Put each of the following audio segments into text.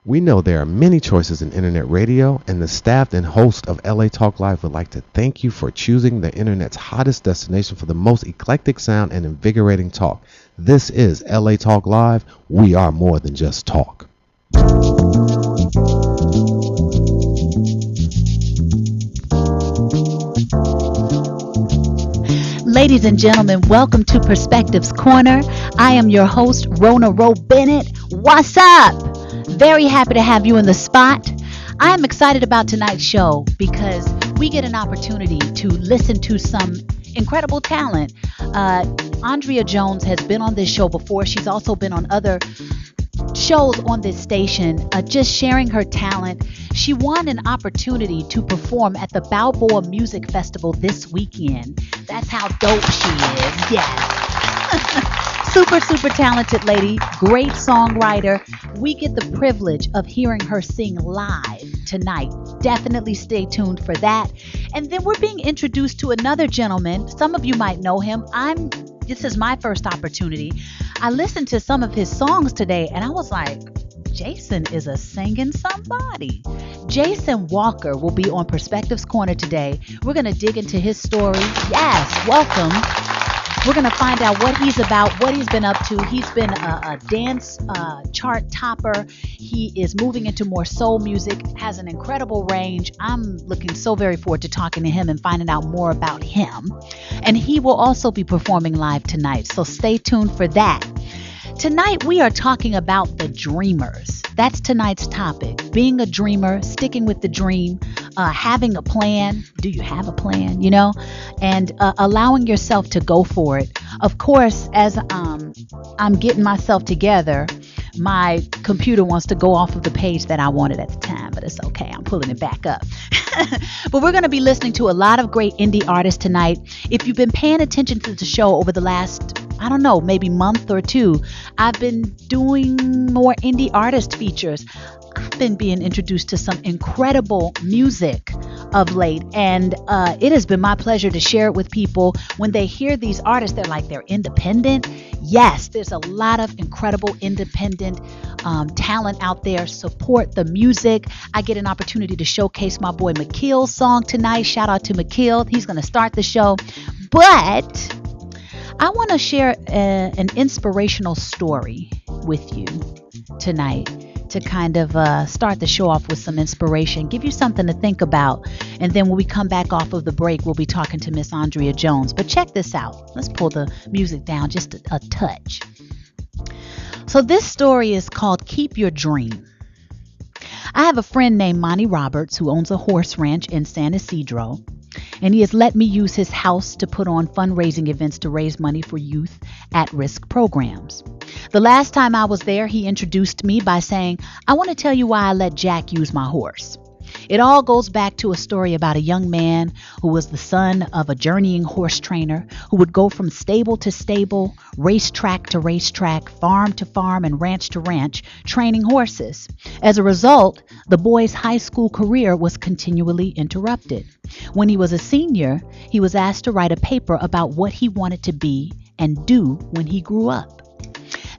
We know there are many choices in internet radio, and the staff and host of LA Talk Live would like to thank you for choosing the internet's hottest destination for the most eclectic sound and invigorating talk. This is LA Talk Live. We are more than just talk. Ladies and gentlemen, welcome to Perspectives Corner. I am your host, Rhona Bennett. What's up? Very happy to have you in the spot. I am excited about tonight's show because we get an opportunity to listen to some incredible talent. Andrea Jones has been on this show before. She's also been on other shows on this station, just sharing her talent. She won an opportunity to perform at the Balboa Music Festival this weekend. That's how dope she is. Yes. Super talented lady, great songwriter. We get the privilege of hearing her sing live tonight. Definitely stay tuned for that. And then we're being introduced to another gentleman. Some of you might know him. This is my first opportunity. I listened to some of his songs today and I was like, Jason is a singing somebody. Jason Walker will be on Perspectives Corner today. We're going to dig into his story. Yes, welcome. We're going to find out what he's about, what he's been up to. He's been a dance chart topper. He is moving into more soul music, has an incredible range. I'm looking so very forward to talking to him and finding out more about him. And he will also be performing live tonight, so stay tuned for that. Tonight, we are talking about the dreamers. That's tonight's topic. Being a dreamer, sticking with the dream, having a plan. Do you have a plan? And allowing yourself to go for it. Of course, as I'm getting myself together, my computer wants to go off of the page that I wanted at the time, but it's okay. I'm pulling it back up. But we're going to be listening to a lot of great indie artists tonight. If you've been paying attention to the show over the last, maybe month or two, I've been doing more indie artist features. I've been being introduced to some incredible music of late, and it has been my pleasure to share it with people. When they hear these artists, they're independent. Yes, there's a lot of incredible independent talent out there. Support the music. I get an opportunity to showcase my boy McKeel's song tonight. Shout out to McKeel. He's going to start the show. But I want to share an inspirational story with you tonight to kind of start the show off with some inspiration, give you something to think about. And then when we come back off of the break, we'll be talking to Miss Andrea Jones. But check this out. Let's pull the music down just a touch. So this story is called Keep Your Dream. I have a friend named Monty Roberts who owns a horse ranch in San Isidro. And he has let me use his house to put on fundraising events to raise money for youth at-risk programs. The last time I was there, he introduced me by saying, I want to tell you why I let Jack use my horse. It all goes back to a story about a young man who was the son of a journeying horse trainer who would go from stable to stable, racetrack to racetrack, farm to farm, and ranch to ranch, training horses. As a result, the boy's high school career was continually interrupted. When he was a senior, he was asked to write a paper about what he wanted to be and do when he grew up.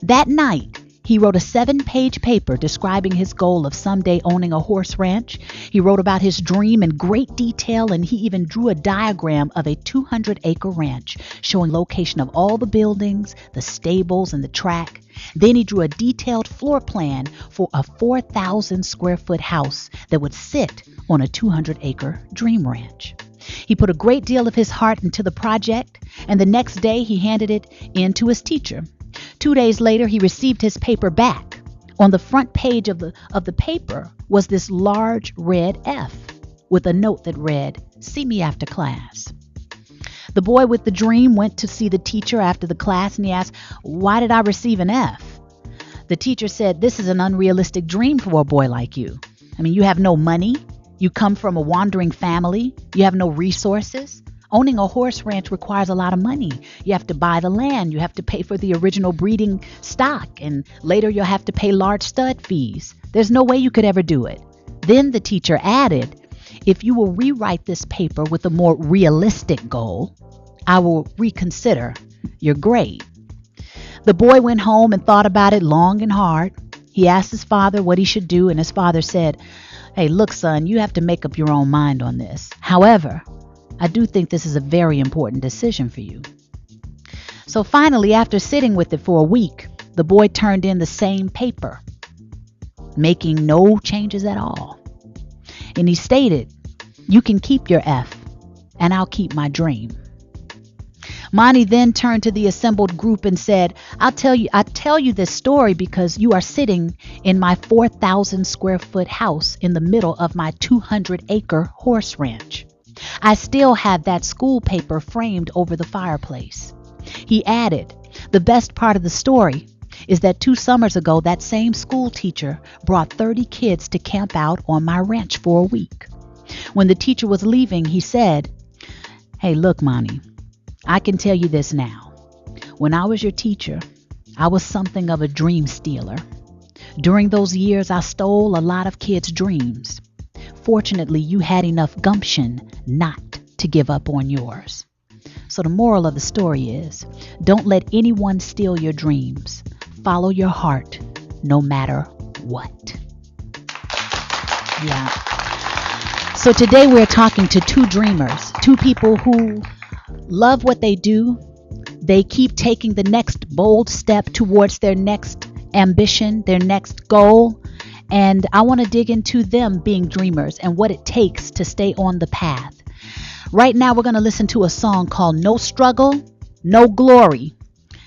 That night, he wrote a 7-page paper describing his goal of someday owning a horse ranch. He wrote about his dream in great detail, and he even drew a diagram of a 200-acre ranch showing location of all the buildings, the stables, and the track. Then he drew a detailed floor plan for a 4,000 square foot house that would sit on a 200-acre dream ranch. He put a great deal of his heart into the project, and the next day he handed it in to his teacher. 2 days later, he received his paper back. On the front page of the paper was this large red F with a note that read, "See me after class." The boy with the dream went to see the teacher after the class and he asked, "Why did I receive an F?" The teacher said, "This is an unrealistic dream for a boy like you. You have no money. You come from a wandering family. You have no resources. Owning a horse ranch requires a lot of money. You have to buy the land. You have to pay for the original breeding stock. And later you'll have to pay large stud fees. There's no way you could ever do it." Then the teacher added, "If you will rewrite this paper with a more realistic goal, I will reconsider your grade." The boy went home and thought about it long and hard. He asked his father what he should do, and his father said, "Hey, look, son, you have to make up your own mind on this. However, I do think this is a very important decision for you." So finally, after sitting with it for a week, the boy turned in the same paper, making no changes at all. And he stated, "You can keep your F, and I'll keep my dream." Monty then turned to the assembled group and said, I tell you this story because you are sitting in my 4,000 square foot house in the middle of my 200-acre horse ranch. I still have that school paper framed over the fireplace." He added, "The best part of the story is that 2 summers ago, that same school teacher brought 30 kids to camp out on my ranch for a week. When the teacher was leaving, he said, 'Hey, look, Monty, I can tell you this now. When I was your teacher, I was something of a dream stealer. During those years, I stole a lot of kids' dreams. Fortunately, you had enough gumption not to give up on yours.' So the moral of the story is, don't let anyone steal your dreams. Follow your heart, no matter what." Yeah. So today we're talking to 2 dreamers, 2 people who love what they do. They keep taking the next bold step towards their next ambition, their next goal. And I want to dig into them being dreamers and what it takes to stay on the path. Right now, we're going to listen to a song called "No Struggle, No Glory."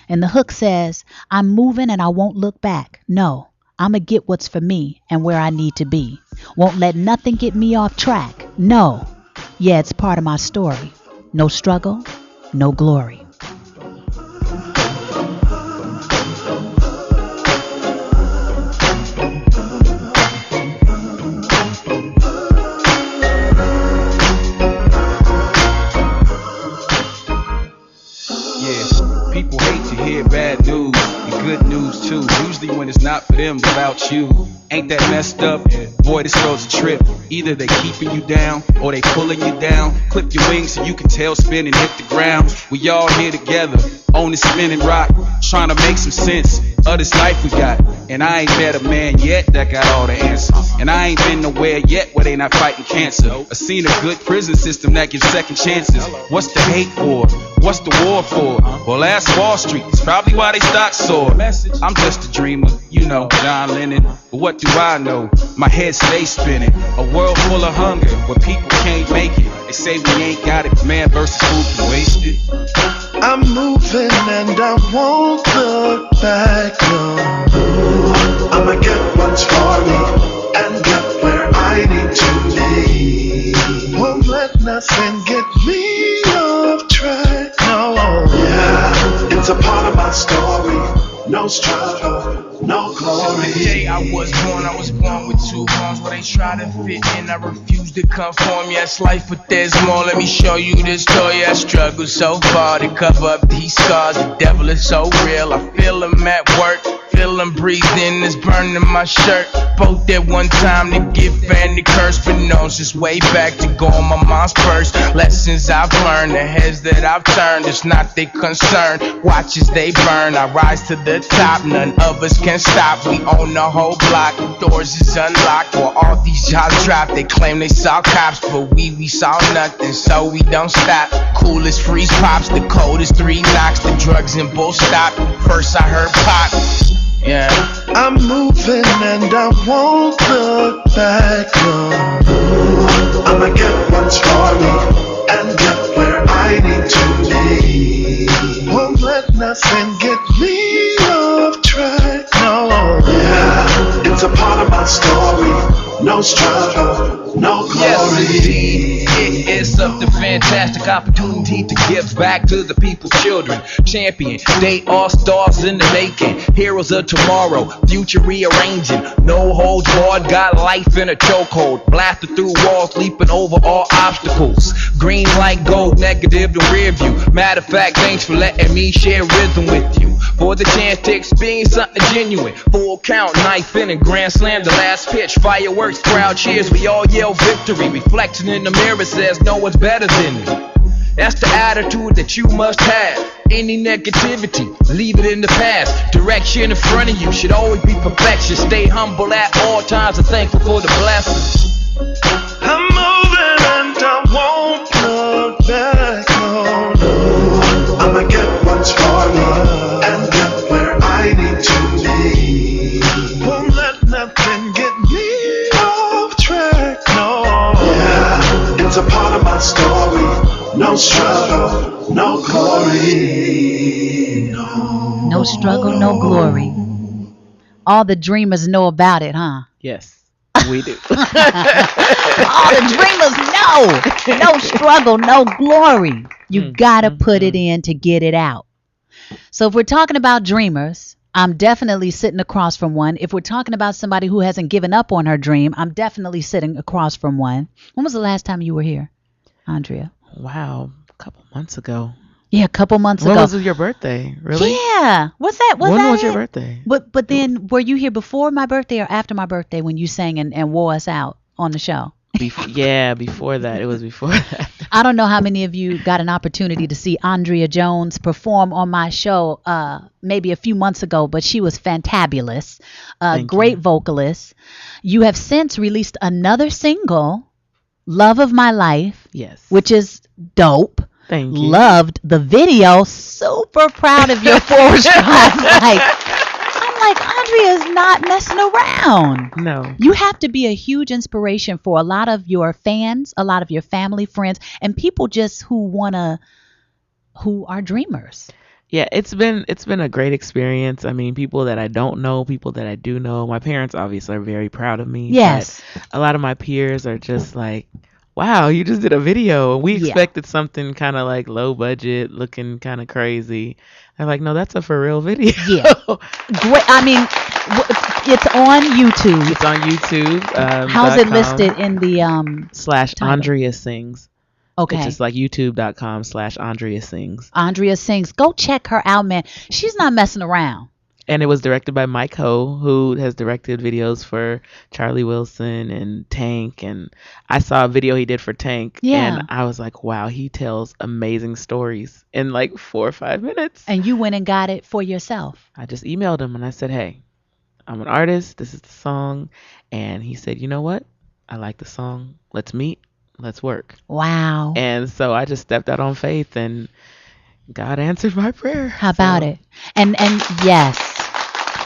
And the hook says, "I'm moving and I won't look back. No, I'm going to get what's for me and where I need to be. Won't let nothing get me off track. No, yeah, it's part of my story. No struggle, no glory." People hate to hear bad news, and good news too. Usually when it's not for them, it's about you. Ain't that messed up? Boy, this road's a trip. Either they keeping you down, or they pulling you down. Clip your wings so you can tail spin and hit the ground. We all here together, on this spinning rock, trying to make some sense of this life we got. And I ain't met a man yet that got all the answers. And I ain't been nowhere yet where they not fighting cancer. I seen a good prison system that gives second chances. What's the hate for? What's the war for? Well, ask Wall Street, it's probably why they stocks soar. I'm just a dreamer, you know, John Lennon. But what do I know? My head stays spinning. A world full of hunger where people can't make it. They say we ain't got it, man versus who can waste it. I'm moving and I won't look back, no. I'ma get what's for me and get where I need to be. Won't let nothing get me off track, no. Yeah, it's a part of my story. No struggle, no glory. The day I was born with 2 arms where they try to fit in. I refuse to conform. Yes, life, but there's more. Let me show you this story. I struggled so far to cover up these scars. The devil is so real. I feel him at work. Feel him breathing, it's burning my shirt. Both at one time to give and to curse, but no, just way back to go on my mom's purse. Lessons I've learned, the heads that I've turned, it's not their concern. Watch as they burn, I rise to the top, none of us can stop. We own the whole block, the doors is unlocked. While all these jobs drop, they claim they saw cops, but we saw nothing, so we don't stop. Coolest freeze pops, the coldest 3 knocks, the drugs and bull stop. First I heard pop. Yeah. I'm moving and I won't look back, no. I'ma get what's for me and get where I need to be. Won't let nothing get me off track, no. Yeah, it's a part of my story. No struggle, no glory. Yes, indeed. It is something fantastic opportunity to give back to the people's children. Champion, they all stars in the making. Heroes of tomorrow, future rearranging. No holds barred, got life in a chokehold. Blasted through walls, leaping over all obstacles. Green light, gold, negative to rear view. Matter of fact, thanks for letting me share rhythm with you. For the chance to experience something genuine. Full count, knife in and grand slam the last pitch. Fireworks, crowd cheers, we all yell victory. Reflection in the mirror says no one's better than me. That's the attitude that you must have. Any negativity, leave it in the past. Direction in front of you should always be perfection. Stay humble at all times and thankful for the blessings. I'm moving and I won't look back. No, no. I'ma get what's for me and get where I need to be. Won't let nothing get me off track. No, yeah, it's a part of my story. No struggle, no glory. No, No struggle, no glory. All the dreamers know about it, huh? Yes, we do. All the dreamers know. No struggle, no glory. You gotta put it in to get it out. So if we're talking about dreamers, I'm definitely sitting across from one. If we're talking about somebody who hasn't given up on her dream, I'm definitely sitting across from one. When was the last time you were here, Andrea? Wow, a couple months ago. Yeah, a couple months When ago. was your birthday? Really? Yeah. What's that? When that was your it? birthday? But then were you here before my birthday or after my birthday when you sang and wore us out on the show? Yeah, before that. It was before that. I don't know how many of you got an opportunity to see Andrea Jones perform on my show maybe a few months ago, but she was fantabulous. Great vocalist. You have since released another single, Love of My Life. Yes. Which is dope. Thank you. Loved the video. Super proud of your forward stride. I'm like, Andrea is not messing around. No. You have to be a huge inspiration for a lot of your fans, a lot of your family, friends, and people just who are dreamers. Yeah, it's been a great experience. I mean, people that I don't know, people that I do know. My parents obviously are very proud of me. Yes. But a lot of my peers are just like, wow, you just did a video. We expected something kind of like low budget, looking kind of crazy. They're like, no, that's a for real video. Yeah. Great. I mean, it's on YouTube. It's on YouTube. How's it listed in the / Andrea Sings. Okay. It's just like youtube.com / Andrea Sings. Andrea Sings. Go check her out, man. She's not messing around. And it was directed by Mike Ho, who has directed videos for Charlie Wilson and Tank. And I saw a video he did for Tank. Yeah. And I was like, wow, he tells amazing stories in like 4 or 5 minutes. And you went and got it for yourself. I just emailed him and I said, hey, I'm an artist. This is the song. And he said, you know what? I like the song. Let's meet. Let's work. Wow. And so I just stepped out on faith and God answered my prayer. How about it? And yes.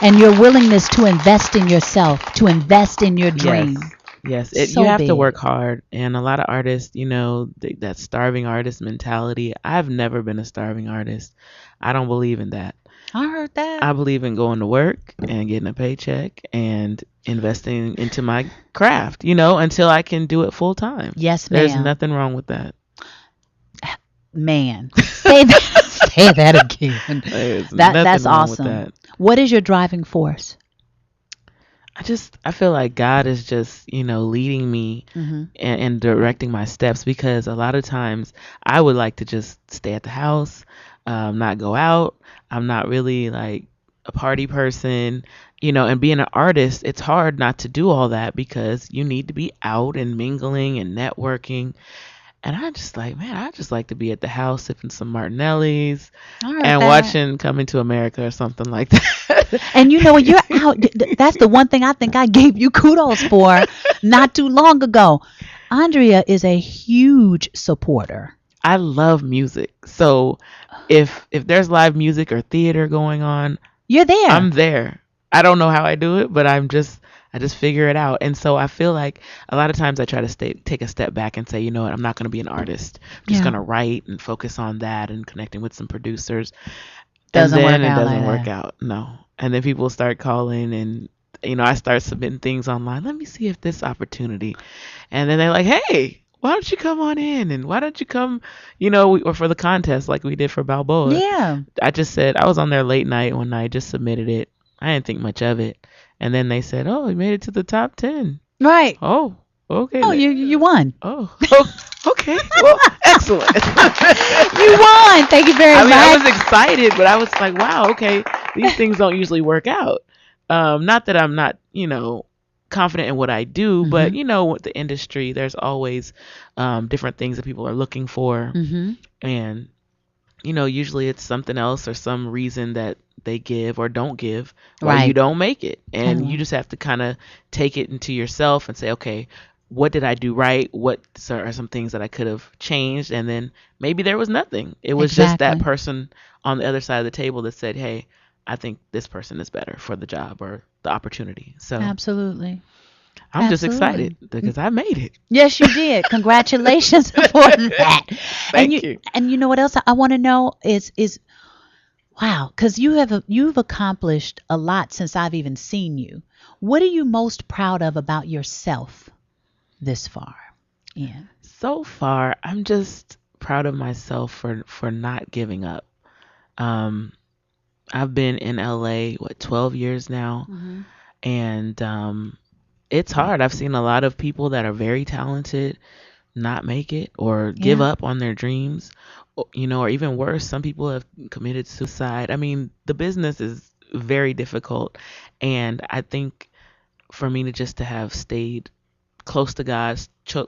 And your willingness to invest in yourself, to invest in your dream. Yes. So you have big. to work hard. And a lot of artists, that starving artist mentality. I've never been a starving artist. I don't believe in that. I heard that. I believe in going to work and getting a paycheck and investing into my craft, until I can do it full time. Yes, ma'am. There's nothing wrong with that. Man, say that again. That's awesome. That. What is your driving force? I feel like God is just, leading me and directing my steps, because a lot of times I would like to just stay at the house, not go out. I'm not really like a party person, and being an artist, it's hard not to do all that because you need to be out and mingling and networking. And I just like to be at the house sipping some Martinellis and watching Coming to America or something like that. And you're out. That's the one thing I think I gave you kudos for not too long ago. Andrea is a huge supporter. I love music. So if there's live music or theater going on, you're there. I'm there. I don't know how I do it, but I just figure it out. And so I feel like a lot of times I try to take a step back and say, you know what, I'm not going to be an artist. I'm just going to write and focus on that and connecting with some producers. Doesn't work out. No. And then people start calling and, I start submitting things online. Let me see if this opportunity. And then they're like, hey, why don't you come on in? And why don't you come, or for the contest like we did for Balboa. Yeah. I just said, I was on there late night one night, just submitted it. I didn't think much of it. And then they said, oh, you made it to the top 10. Right. Oh, okay. Oh, you won. Oh, okay. Well, excellent. You won. Thank you very much. I was excited, but I was like, wow, okay. These things don't usually work out. Not that I'm not, confident in what I do, but, with the industry, there's always different things that people are looking for. And usually it's something else or some reason that they give or don't give why you Right. don't make it. And you Hello. just have to kind of take it into yourself and say, okay, what did I do right? What are some things that I could have changed? And then maybe there was nothing. It was just that Exactly. person on the other side of the table that said, hey, I think this person is better for the job or the opportunity. So Absolutely. I'm just Absolutely. excited because I made it. Yes, you did. Congratulations for that. And Thank you. you know what else I want to know is wow, because you've accomplished a lot since I've even seen you. What are you most proud of about yourself this far? Yeah. So far, I'm just proud of myself for not giving up. Um, I've been in LA, 12 years now, Hmm. and it's hard. I've seen a lot of people that are very talented not make it or give Yeah. up on their dreams, or even worse, some people have committed suicide. I mean, the business is very difficult, and I think for me to have stayed close to God,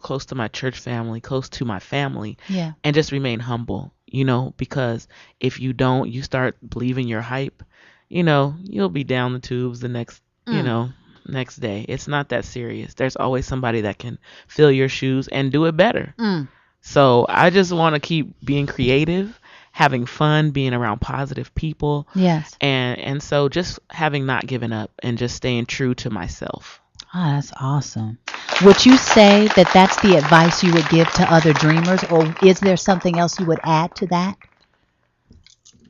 close to my church family, close to my family, Yeah. and just remain humble, because if you don't, you start believing your hype, you'll be down the tubes the Mm. next day. It's not that serious. There's always somebody that can fill your shoes and do it better. Mm. So I just want to keep being creative, having fun, being around positive people, Yes. and so just having not given up and just staying true to myself. Oh, that's awesome. Would you say that that's the advice you would give to other dreamers, or is there something else you would add to that?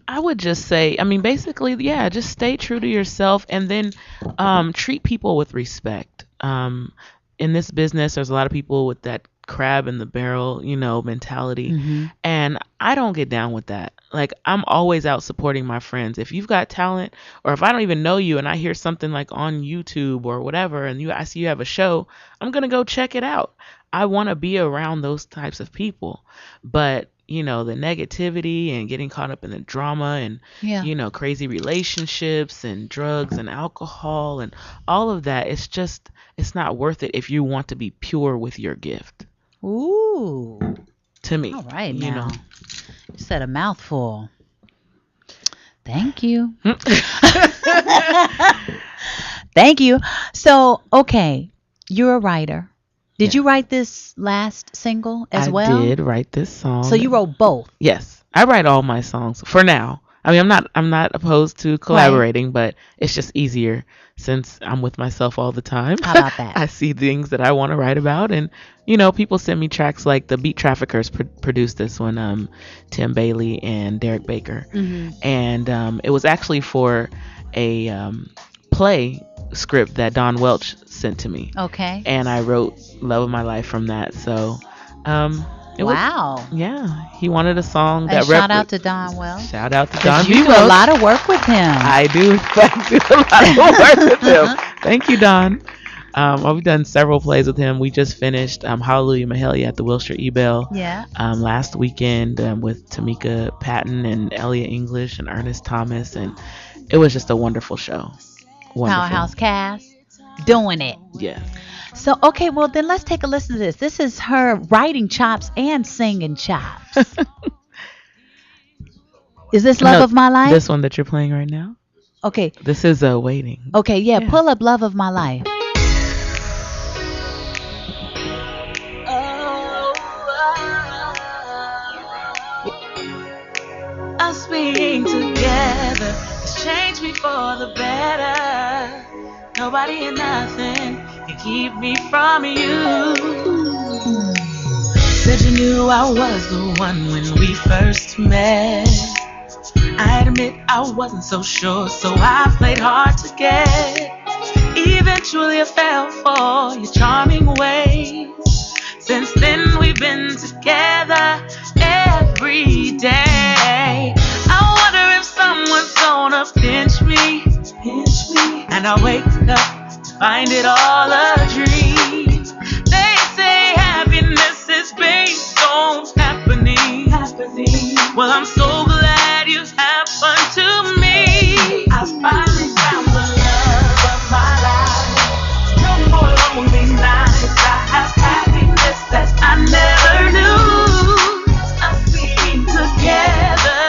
I would just say, I mean, basically, yeah, just stay true to yourself and then treat people with respect. In this business, there's a lot of people with that crab in the barrel, mentality. Hmm. And I don't get down with that. Like, I'm always out supporting my friends. If you've got talent, or if I don't even know you and I hear something like on YouTube or whatever, and I see you have a show, I'm going to go check it out. I want to be around those types of people. But, the negativity and getting caught up in the drama and, Yeah. crazy relationships and drugs and alcohol and all of that, it's not worth it if you want to be pure with your gift, Ooh. to me. All right you know. now. You said a mouthful. Thank you. Thank you. So, okay, you're a writer. Did Yeah. you write this last single as I well? did write this song. So you wrote both. Yes, I write all my songs for now. I mean, I'm not opposed to collaborating, but it's just easier since I'm with myself all the time. How about that? I see things that I want to write about, and people send me tracks like the Beat Traffickers produced this one, Tim Bailey and Derek Baker, Hmm. and it was actually for a play script that Don Welch sent to me, Okay. and I wrote "Love of My Life" from that. So, it was. Wow. Yeah, he wanted a song And that shout out to Don Wells. Shout out to Don Because you do a Welch. lot of work with him. I do. I do a lot of work with him. Thank you, Don. I've done several plays with him. We just finished Hallelujah Mahalia at the Wilshire Ebell Yeah. last weekend with Tamika Patton and Elliot English and Ernest Thomas, and it was just a wonderful show. Wonderful. Powerhouse cast. Doing it. Yeah. So, okay, well, then let's take a listen to this. This is her writing chops and singing chops. Is this Love No, of My Life? This one that you're playing right now. Okay. This is Waiting. Okay, yeah, Yeah. pull up Love of My Life. Us being together has changed me for the better. Nobody and nothing can keep me from you. Said you knew I was the one when we first met. I admit I wasn't so sure, so I played hard to get. Eventually I fell for your charming ways. Since then we've been together every day. I wonder if someone's gonna pinch me, and I wake up to find it all a dream. They say happiness is based on happening. Well, I'm so glad you happened to me. I finally found the love of my life. No more lonely nights. I have happiness that I never knew. Us being together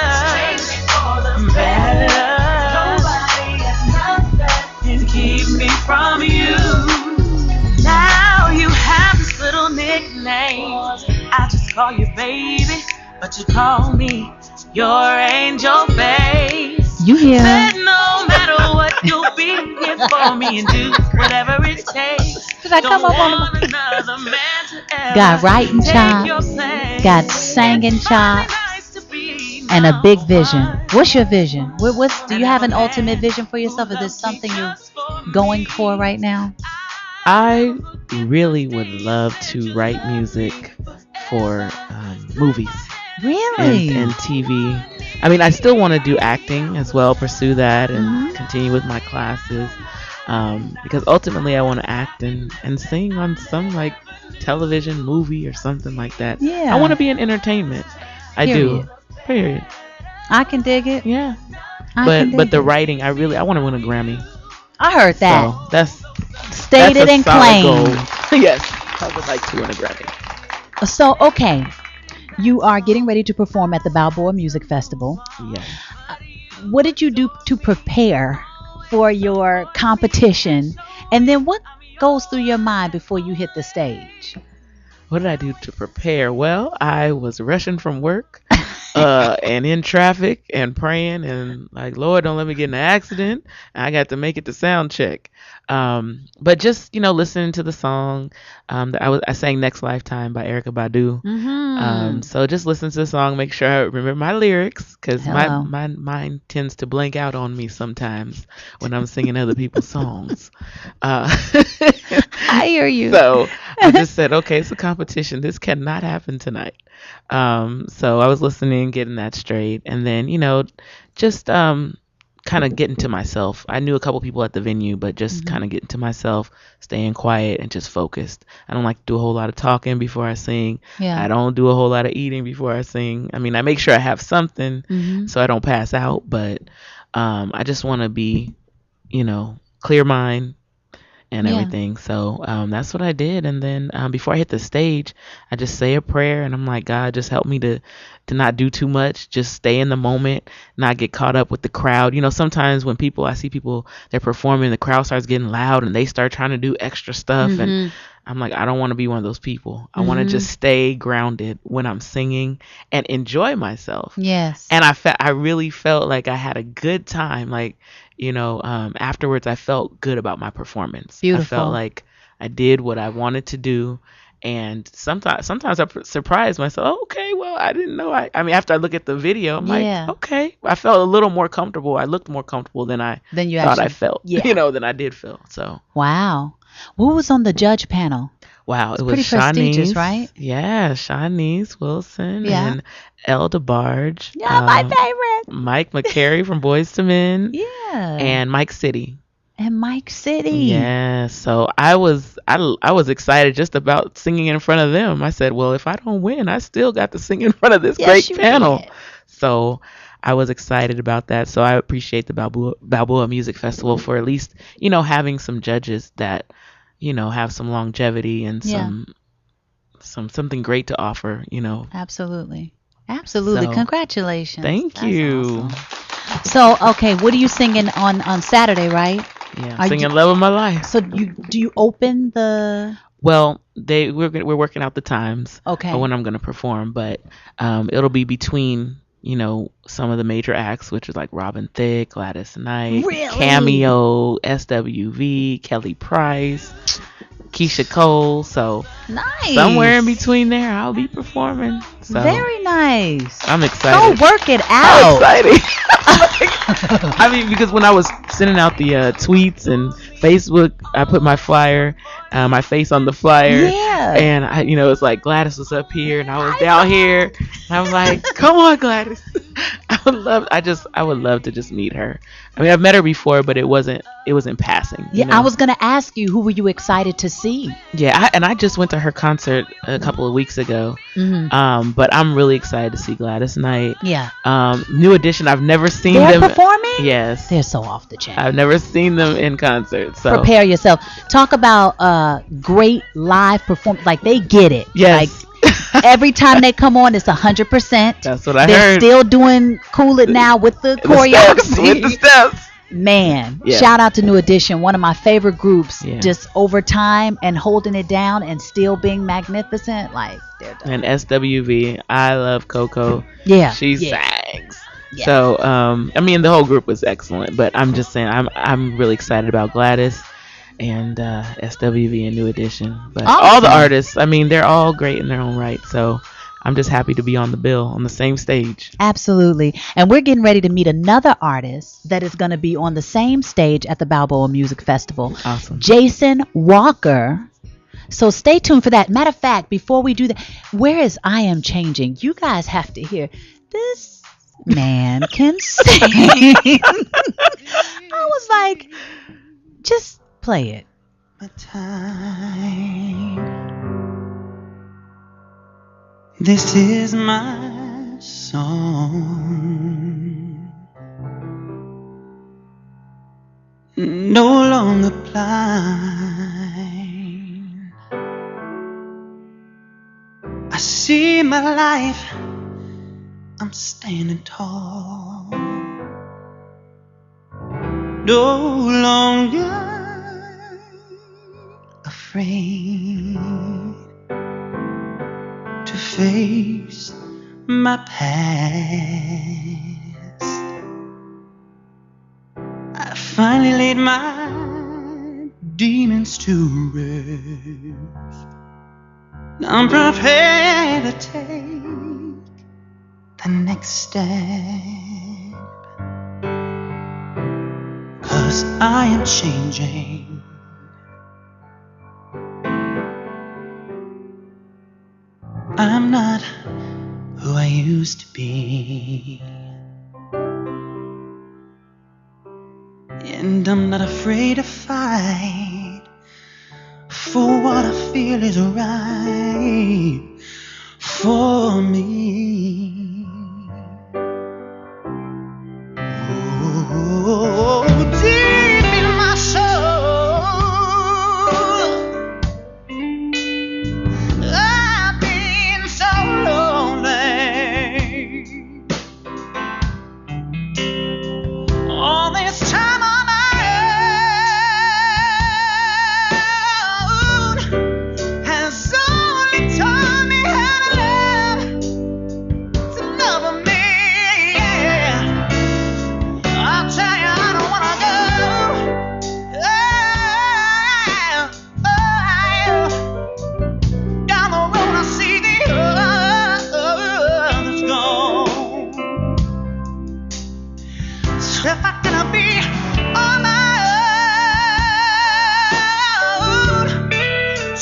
to call me your angel face. You hear? Said no matter what, you'll be here for me and do whatever it takes. Did I come up on another man to ever got writing take chops, your place. got singing chops, Nice to be and a big vision. number What's your vision? Do you have an ultimate vision for yourself? Is this something you're going for right now? I really would love to write music for movies Really? and TV. I mean, I still want to do acting as well, pursue that, and continue with my classes. Because ultimately, I want to act and sing on some like television movie or something like that. Yeah. I want to be in entertainment. I do. Period. I can dig it. Yeah. I can dig But the it. writing, I want to win a Grammy. I heard that. So that's Stated a and solid claimed. goal. Yes, I would like to win a Grammy. So, okay. You are getting ready to perform at the Balboa Music Festival. Yes. What did you do to prepare for your competition? And then what goes through your mind before you hit the stage? What did I do to prepare? Well, I was rushing from work and in traffic and praying and like, Lord, don't let me get in an accident. I got to make it to sound check. But just, listening to the song, I sang Next Lifetime by Erykah Badu. So just listen to the song, make sure I remember my lyrics, because my mind tends to blank out on me sometimes when I'm singing other people's songs. I hear you. So I just said, okay, it's a competition. This cannot happen tonight. So I was listening, getting that straight, and then, just kind of getting to myself. I knew a couple people at the venue, but just kind of getting to myself, staying quiet and just focused. I don't like to do a whole lot of talking before I sing. Yeah. I don't do a whole lot of eating before I sing. I mean, I make sure I have something so I don't pass out, but I just want to be, clear mind and everything. So that's what I did. And then before I hit the stage, I just say a prayer and I'm like, God, just help me to not do too much, just stay in the moment, not get caught up with the crowd. Sometimes when I see people, they're performing, the crowd starts getting loud and they start trying to do extra stuff. And I'm like, I don't want to be one of those people. I want to just stay grounded when I'm singing and enjoy myself. Yes. And I really felt like I had a good time. Like, afterwards I felt good about my performance. Beautiful. I felt like I did what I wanted to do. And sometimes I surprised myself. Oh, okay, well, I didn't know. I mean, after I look at the video, I'm like, okay, I felt a little more comfortable. I looked more comfortable than I thought I felt. Than I did feel. So. Wow. Who was on the judge panel? Wow, it was pretty prestigious, Shanice, right? Yeah, Shanice Wilson and Elle DeBarge. Yeah, my favorite. Mike McCary from Boys to Men. Yeah. And Mike City. And Mike City. Yeah, so I was excited just about singing in front of them. I said, well, if I don't win, I still got to sing in front of this great panel. Did. So I was excited about that. So I appreciate the Balboa Music Festival for at least, having some judges that, have some longevity and something great to offer, Absolutely. So, congratulations. Thank you. Awesome. So, okay, what are you singing on Saturday, right? Yeah, singing Love of My Life. So do you open the... Well, we're working out the times of when I'm going to perform, but it'll be between, some of the major acts, which is like Robin Thicke, Gladys Knight, Cameo, SWV, Kelly Price, Keisha Cole. So nice. Somewhere in between there, I'll be performing. So very nice. I'm excited. Go work it out. I'm excited. I mean, because when I was sending out the tweets and Facebook, I put my flyer, my face on the flyer. Yeah. And it's like Gladys was up here and I was down here. And I was like, come on, Gladys. I would love to just meet her. I mean, I've met her before, but it wasn't passing. Yeah, I was gonna ask you, who were you excited to see? Yeah, I just went to her concert a couple of weeks ago. But I'm really excited to see Gladys Knight. Yeah. New Edition. I've never seen them performing. Yes. They're so off the chain. I've never seen them in concert. So prepare yourself. Talk about great live performance. Like, they get it. Yes. Like, every time they come on, it's 100%. That's what I heard. They're still doing Cool It Now with the choreography. With the steps. Man, Yeah. shout out to New Edition, one of my favorite groups. Yeah. Just over time and holding it down and still being magnificent. Like, they're dope. And SWV, I love Coco. Yeah. She yeah. sings. Yeah. So, I mean, the whole group was excellent, but I'm just saying, I'm really excited about Gladys and SWV and New Edition. But all the Awesome. artists, I mean, they're all great in their own right. So I'm just happy to be on the bill on the same stage. Absolutely. And we're getting ready to meet another artist that is going to be on the same stage at the Balboa Music Festival. Awesome. Jason Walker. So stay tuned for that. Matter of fact, before we do that, where is I Am Changing? You guys have to hear this man can sing. I was like, just play it. My time. This is my song. No longer blind. I see my life. I'm standing tall. No longer afraid to face my past. I finally laid my demons to rest. I'm prepared to take the next step, 'cause I am changing. I'm not who I used to be, and I'm not afraid to fight for what I feel is right for me. Oh, deep in my soul, I've been so lonely. All this time on my own has only taught me how to love me. Yeah. I'll tell you, I don't wanna go. Down the road, I see the others gone. So if I can be on my own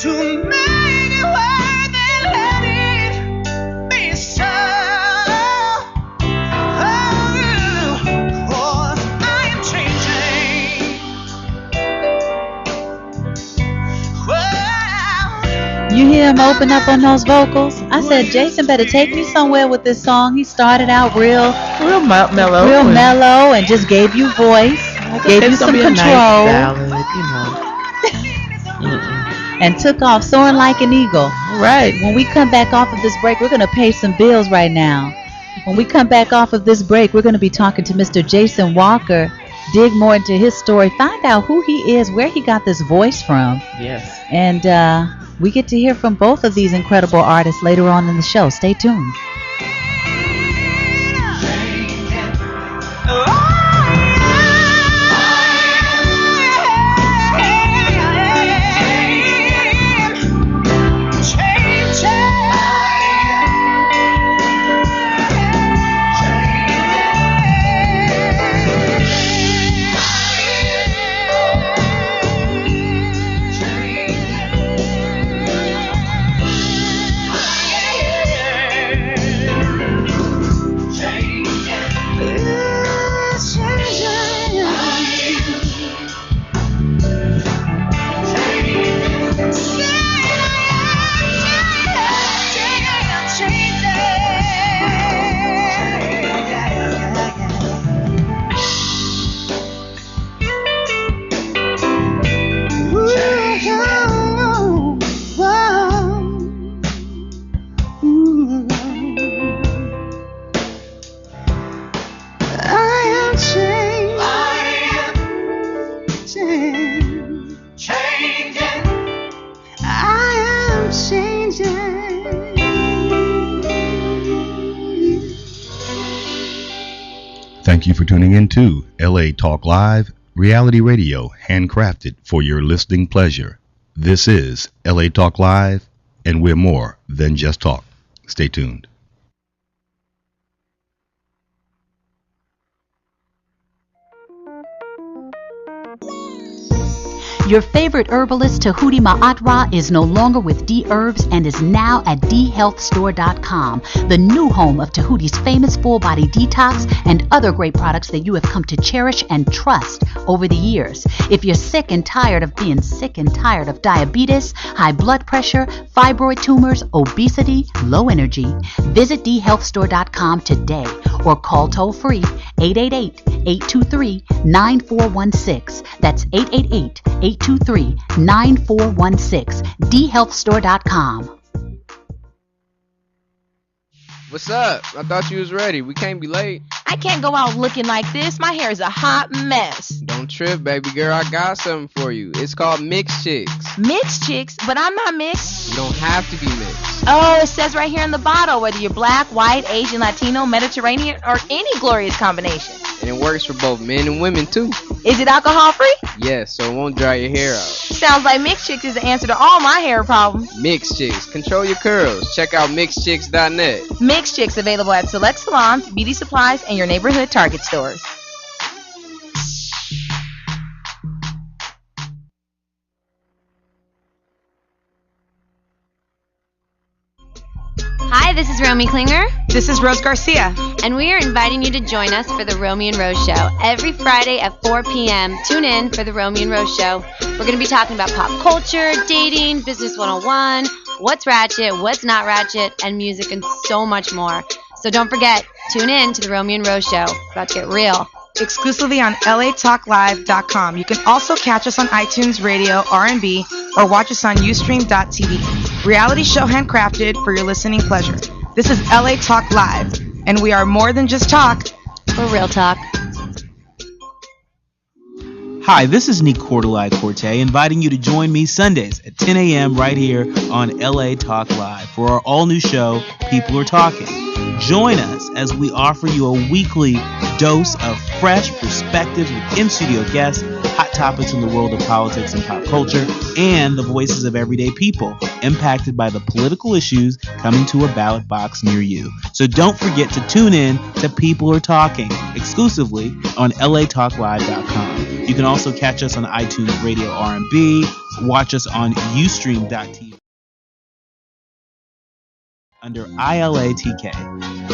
to make it worth it, let it be so. Oh, 'cause I am changing. Well, You hear him open up on those vocals? I said, Jason better take me somewhere with this song. He started out real mellow. mellow and just gave you voice, gave you It's some gonna be a nice control, ballad, you know. and took off soaring like an eagle. Right. When we come back off of this break, we're going to pay some bills right now. When we come back off of this break, we're going to be talking to Mr. Jason Walker, dig more into his story, find out who he is, where he got this voice from. Yes. And we get to hear from both of these incredible artists later on in the show. Stay tuned. Thank you for tuning in to LA Talk Live, reality radio handcrafted for your listening pleasure. This is LA Talk Live, and we're more than just talk. Stay tuned. Your favorite herbalist Tahuti Ma'atra is no longer with D Herbs and is now at DHealthStore.com, the new home of Tahuti's famous full body detox and other great products that you have come to cherish and trust over the years. If you're sick and tired of being sick and tired of diabetes, high blood pressure, fibroid tumors, obesity, low energy, visit DHealthStore.com today or call toll free 888-823-9416. That's 888-823-9416. DHealthStore.com. What's up? I thought you was ready. We can't be late. I can't go out looking like this. My hair is a hot mess. Don't trip, baby girl. I got something for you. It's called Mixed Chicks. Mixed chicks? But I'm not mixed. You don't have to be mixed. Oh, it says right here in the bottle whether you're black, white, Asian, Latino, Mediterranean, or any glorious combination. And it works for both men and women, too. Is it alcohol free? Yes, so it won't dry your hair out. Sounds like Mixed Chicks is the answer to all my hair problems. Mixed Chicks. Control your curls. Check out mixedchicks.net. Mixed Chicks available at select salons, beauty supplies, and your neighborhood Target stores. Hi, this is Romy Klinger. This is Rose Garcia. And we are inviting you to join us for the Romy and Rose Show every Friday at 4 p.m. Tune in for the Romy and Rose Show. We're going to be talking about pop culture, dating, business 101, what's ratchet, what's not ratchet, and music and so much more. So don't forget, tune in to the Romy and Rose Show. About to get real. Exclusively on latalklive.com. You can also catch us on iTunes Radio, R&B, or watch us on Ustream.tv. Reality show handcrafted for your listening pleasure. This is LA Talk Live, and we are more than just talk. We're real talk. Hi, this is Nick Cordelai Corte, inviting you to join me Sundays at 10 a.m. right here on LA Talk Live for our all-new show, People Are Talking. Join us as we offer you a weekly dose of fresh perspectives with in-studio guests, hot topics in the world of politics and pop culture, and the voices of everyday people impacted by the political issues coming to a ballot box near you. So don't forget to tune in to People Are Talking exclusively on latalklive.com. You can also catch us on iTunes Radio R&B, watch us on Ustream.tv under ILATK.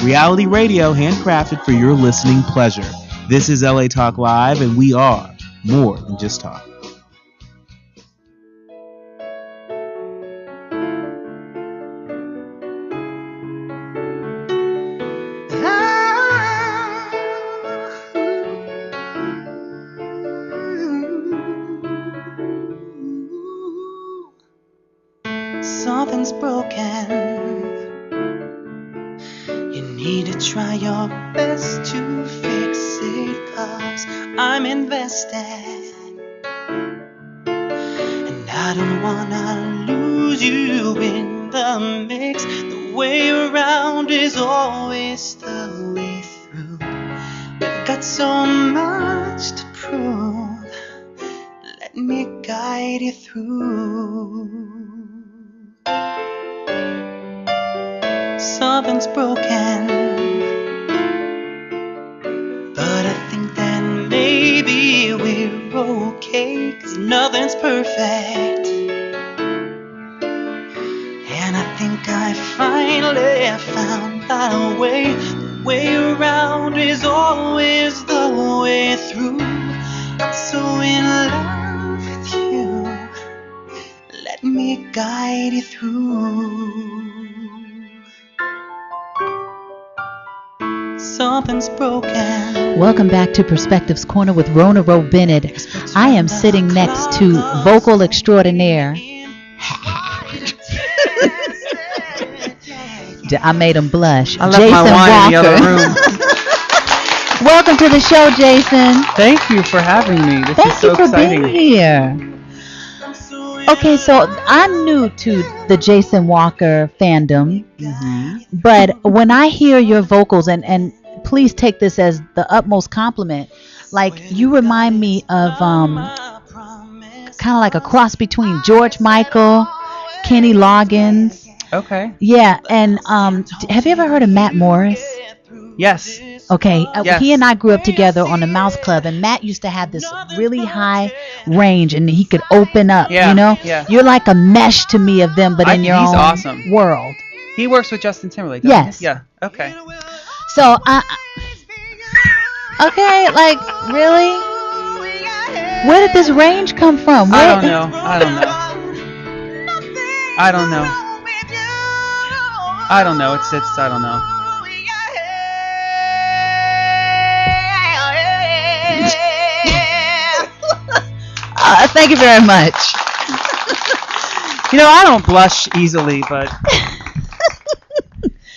Reality radio handcrafted for your listening pleasure. This is LA Talk Live, and we are more than just talk. Something's broken. You need to try your best to fix it, 'cause I'm invested. And I don't wanna lose you in the mix. The way around is always the way through. We've got so much to prove. Let me guide you through. Something's broken, but I think that maybe we're okay, 'cause nothing's perfect. And I think I finally found my way. The way around is always the way through. I'm so in love with you. Let me guide you through. Something's broken. Welcome back to Perspectives Corner with Rhona Bennett. I am sitting next to vocal extraordinaire. I made him blush. I left Jason my wine Walker. in the other room. Welcome to the show, Jason. Thank you for having me. This Thank is so you for exciting. being here. Okay, so I'm new to the Jason Walker fandom, but when I hear your vocals, and please take this as the utmost compliment. Like, you remind me of kind of like a cross between George Michael, Kenny Loggins. Okay. Yeah, and have you ever heard of Matt Morris? Yes. Okay, Yes. he and I grew up together on the Mouse Club, and Matt used to have this really high range, and he could open up. Yeah, You know, yeah. you're like a mesh to me of them, but in your he's own awesome. world. He works with Justin Timberlake, doesn't Yes. he? Yeah. Okay. So okay, like, really? Where did this range come from? I don't know. I don't know. I don't know. I don't know. It's I don't know. Thank you very much. You know, I don't blush easily, but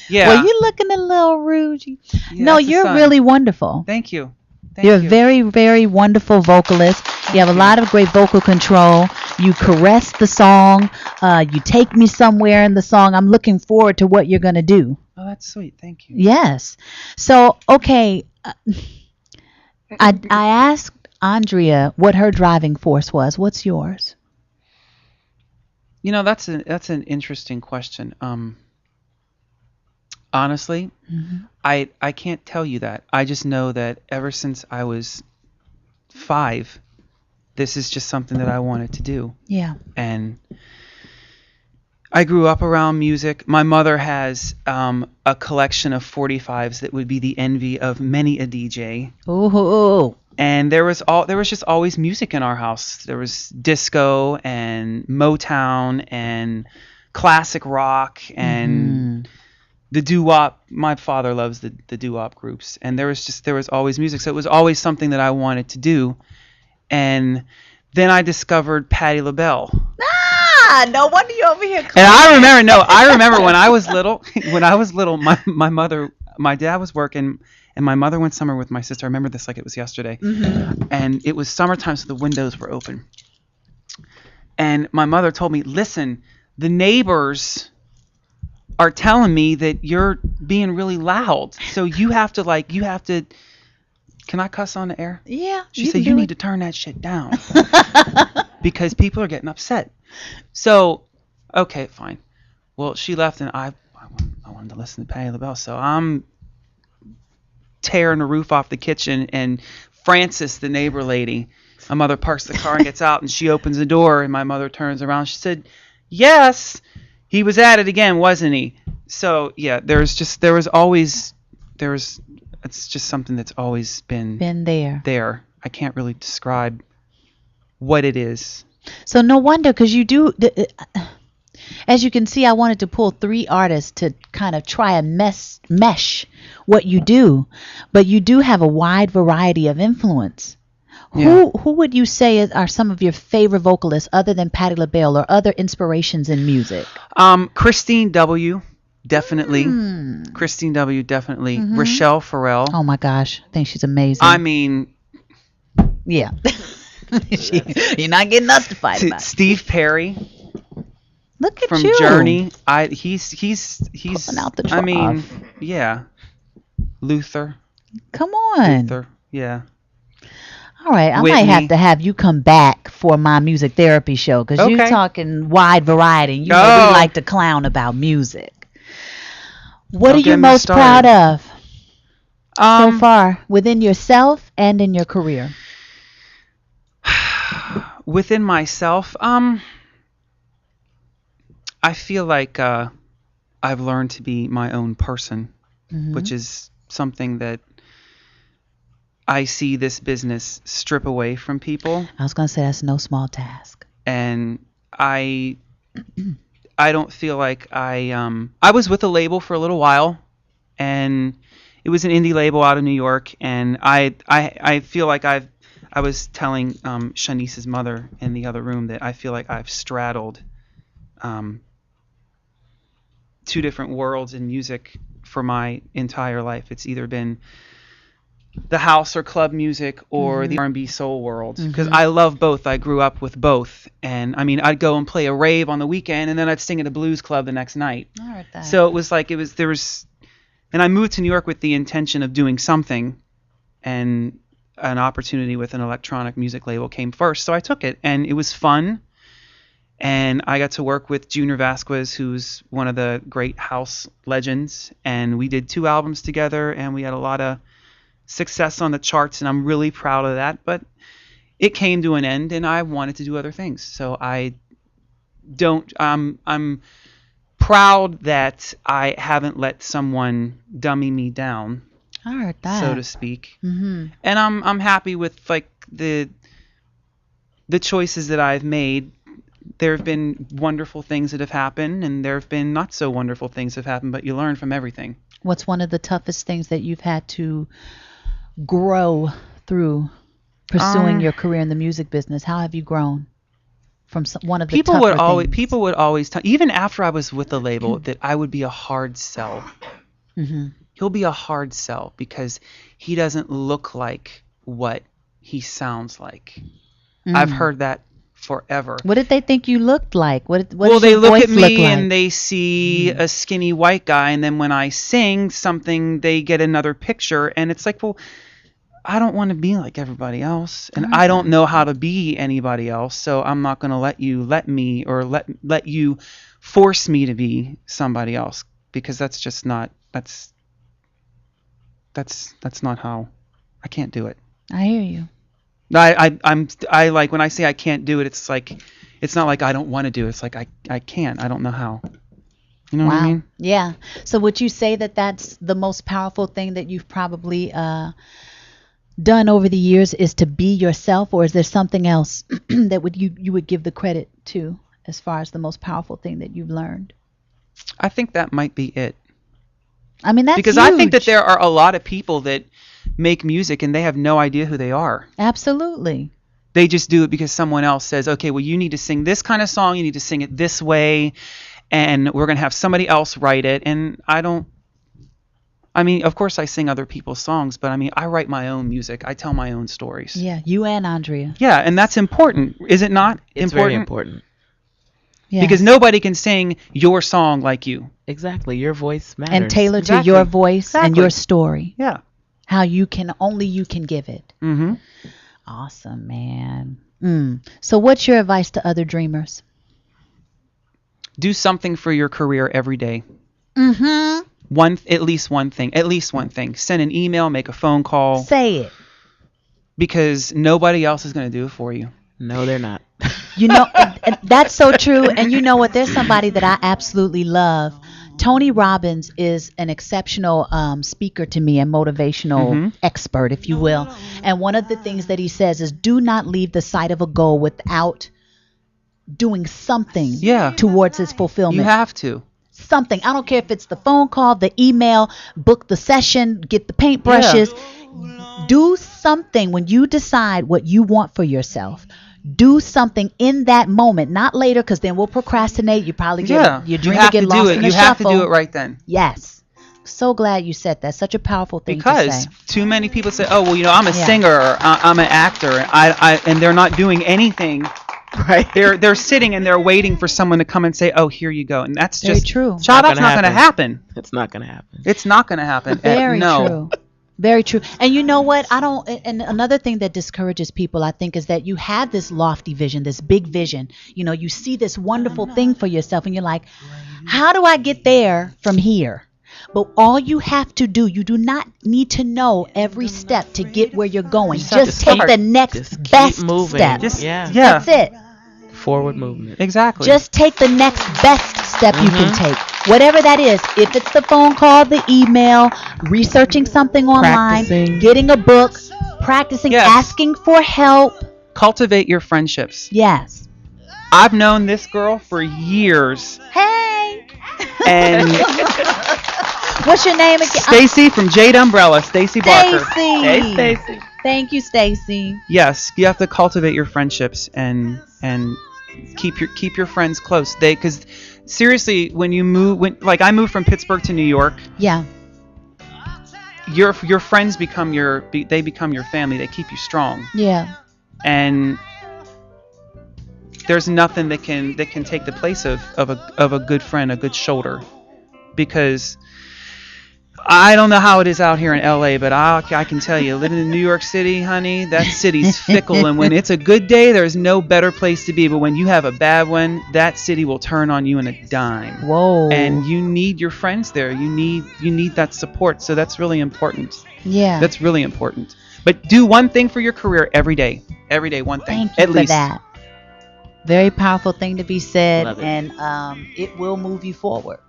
yeah. Well, you're looking a little rude. Yeah, No, that's the you're sun. really wonderful. Thank you. You're a very, very wonderful vocalist. You have a lot of great vocal control. You caress the song. You take me somewhere in the song. I'm looking forward to what you're going to do. Oh, that's sweet. Thank you. Yes. So, okay. I asked Andrea what her driving force was. What's yours? You know, that's an interesting question. Honestly, I can't tell you that. I just know that ever since I was 5, this is just something that I wanted to do. Yeah. And I grew up around music. My mother has a collection of 45s that would be the envy of many a DJ. Ooh. And there was just always music in our house. There was disco and Motown and classic rock and the doo-wop. My father loves the doo-wop groups, and there was always music. So it was always something that I wanted to do. And then I discovered Patti LaBelle. No wonder you're over here. And I remember when I was little. My dad was working, and my mother went somewhere with my sister. I remember this like it was yesterday. And it was summertime, so the windows were open. And my mother told me, "Listen, the neighbors are telling me that you're being really loud, so you have to." Can I cuss on the air? Yeah. She said, "You need to turn that shit down because people are getting upset." So, okay, fine. Well, she left, and I wanted to listen to Patti LaBelle, so I'm tearing the roof off the kitchen, and Frances, the neighbor lady, my mother parks the car and gets out, and she opens the door, and my mother turns around. She said, "Yes, he was at it again, wasn't he?" So yeah, it's just something that's always been there. I can't really describe what it is. So no wonder, because you do, as you can see, I wanted to pull 3 artists to kind of try and mesh what you do, but you do have a wide variety of influence. Yeah. Who would you say are some of your favorite vocalists other than Patti LaBelle, or other inspirations in music? Christine W. Definitely. Christine W. Definitely. Rochelle Farrell. Oh my gosh, I think she's amazing. I mean, yeah. You're not getting us to fight about. Steve Perry. Look at from you. Journey. He's pulling out the I mean, trough. yeah. Luther. Come on. Luther. Yeah. All right, I Whitney. might have to have you come back for my music therapy show, because you're talking wide variety. You know, we like to clown about music. What Don't are you get me most started. proud of so far within yourself and in your career? Within myself, I feel like I've learned to be my own person, which is something that I see this business strip away from people. I was going to say that's no small task. And I don't feel like I was with a label for a little while, and it was an indie label out of New York, and I feel like I was telling Shanice's mother in the other room that I feel like I've straddled 2 different worlds in music for my entire life. It's either been the house or club music or the R&B soul world, because I love both. I grew up with both, and I mean, I'd go and play a rave on the weekend, and then I'd sing at a blues club the next night. I heard that. So it was like And I moved to New York with the intention of doing something, and an opportunity with an electronic music label came first, so I took it, and it was fun. And I got to work with Junior Vasquez, who's one of the great house legends, and we did 2 albums together, and we had a lot of success on the charts, and I'm really proud of that. But it came to an end, and I wanted to do other things, so I'm proud that I haven't let someone dummy me down, I heard that, so to speak. Mm-hmm. And I'm happy with like the choices that I've made. There have been wonderful things that have happened, and there have been not so wonderful things that have happened, but you learn from everything. What's one of the toughest things that you've had to grow through pursuing your career in the music business? How have you grown from one of the people tougher would things? People would always tell, even after I was with the label, that I would be a hard sell. Mm-hmm. He'll be a hard sell because he doesn't look like what he sounds like. I've heard that forever. What did they think you looked like? What well, does they your look voice at me look like? and they see a skinny white guy, and then when I sing something, they get another picture, and it's like, well, I don't want to be like everybody else, and I don't know how to be anybody else, so I'm not going to let you let you force me to be somebody else, because that's just not that's not how. I can't do it. I hear you. I like when I say I can't do it, it's like it's not like I don't want to do it. It's like I can't. I don't know how. You know what I mean? Yeah. So would you say that that's the most powerful thing that you've probably done over the years, is to be yourself, or is there something else that you would give the credit to as far as the most powerful thing that you've learned? I think that might be it. I mean, that's because huge. I think that there are a lot of people that make music and they have no idea who they are. Absolutely. They just do it because someone else says, okay, well, you need to sing this kind of song, you need to sing it this way, and we're going to have somebody else write it. And I mean, of course I sing other people's songs, but I mean, I write my own music. I tell my own stories. Yeah, you and Andrea. Yeah, and that's important. Is it not important? It's very important. Yes. Because nobody can sing your song like you. Exactly. Your voice matters. And tailor to your voice and your story. Yeah. How only you can give it. Mm-hmm. Awesome, man. So what's your advice to other dreamers? Do something for your career every day. Mm-hmm. At least one thing. Send an email, make a phone call. Say it. Because nobody else is going to do it for you. No, they're not. You know, and that's so true. And you know what? There's somebody that I absolutely love. Tony Robbins is an exceptional speaker to me, and motivational expert, if you will. And one of the things that he says is, do not leave the sight of a goal without doing something towards its fulfillment. You have to. Something. I don't care if it's the phone call, the email, book the session, get the paintbrushes. Yeah. Do something when you decide what you want for yourself. Do something in that moment, not later, because then we'll procrastinate. You probably get your dream to get lost in the you shuffle. You have to do it right then. Yes. So glad you said that. Such a powerful thing to because say. Too many people say, "Oh, well, you know, I'm a singer, or I'm an actor," and they're not doing anything. Right. They're sitting and they're waiting for someone to come and say, "Oh, here you go," and that's very just true. Child, that's not going to happen. It's not going to happen. It's not going to happen. Very no. true. Very true. And you know what? And another thing that discourages people, I think, is that you have this lofty vision, this big vision. You know, you see this wonderful thing for yourself and you're like, how do I get there from here? But all you have to do, you do not need to know every step to get where you're going. Just take the next best step. That's it. Forward movement. Exactly. Just take the next best step you can take. Whatever that is. If it's the phone call, the email, researching something online, getting a book, practicing, asking for help. Cultivate your friendships. Yes. I've known this girl for years. Hey. And what's your name again? Stacy from Jade Umbrella. Stacy Barker. Hey, Stacy. Thank you, Stacy. Yes, you have to cultivate your friendships and keep your friends close. Because seriously, when you move, I moved from Pittsburgh to New York. Yeah. Your friends become your family. They keep you strong. Yeah. And there's nothing that can take the place of a good friend, a good shoulder. Because I don't know how it is out here in LA, but I can tell you, living in New York City, honey, that city's fickle. And when it's a good day, there's no better place to be. But when you have a bad one, that city will turn on you in a dime. Whoa. And you need your friends there. You need that support. So that's really important. Yeah. That's really important. But do one thing for your career every day. Every day, one thing. Thank you at for least. that. Very powerful thing to be said, Love it. and it will move you forward.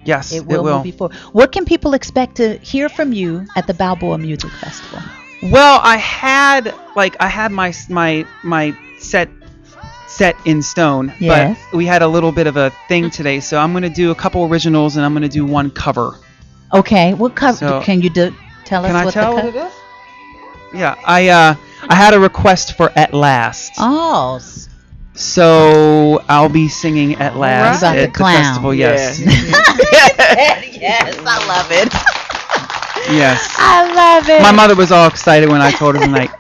Yes, It will move you forward. What can people expect to hear from you at the Balboa Music Festival? Well, I had my set in stone, Yes. but we had a little bit of a thing today, so I'm going to do a couple originals and I'm going to do one cover. Okay, what cover So- can you tell us? Can I what tell the what it is? Yeah, I had a request for At Last. Oh, So I'll be singing At Last Right. at the festival. Yes. yes, I love it. Yes. I love it. My mother was all excited when I told her tonight,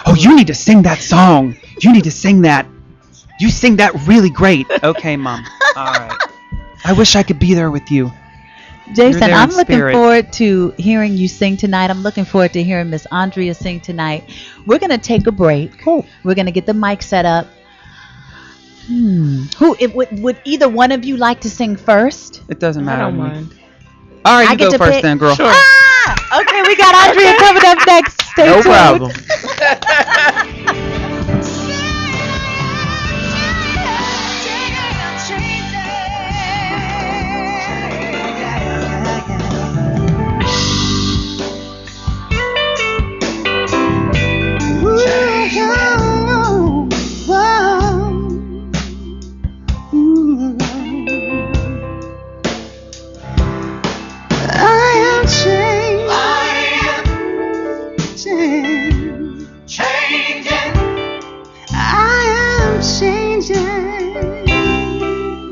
"Oh, you need to sing that song. You need to sing that. You sing that really great." Okay, Mom. All right. I wish I could be there with you. Jason, there in I'm looking spirit. forward to hearing you sing tonight. I'm looking forward to hearing Miss Andrea sing tonight. We're going to take a break. Cool. We're going to get the mic set up. Would either one of you like to sing first? It doesn't matter. I don't to me. mind. All right, I you get go to first pick? then, girl. Sure. Okay, we got Andrea coming up next. Stay No tuned. problem.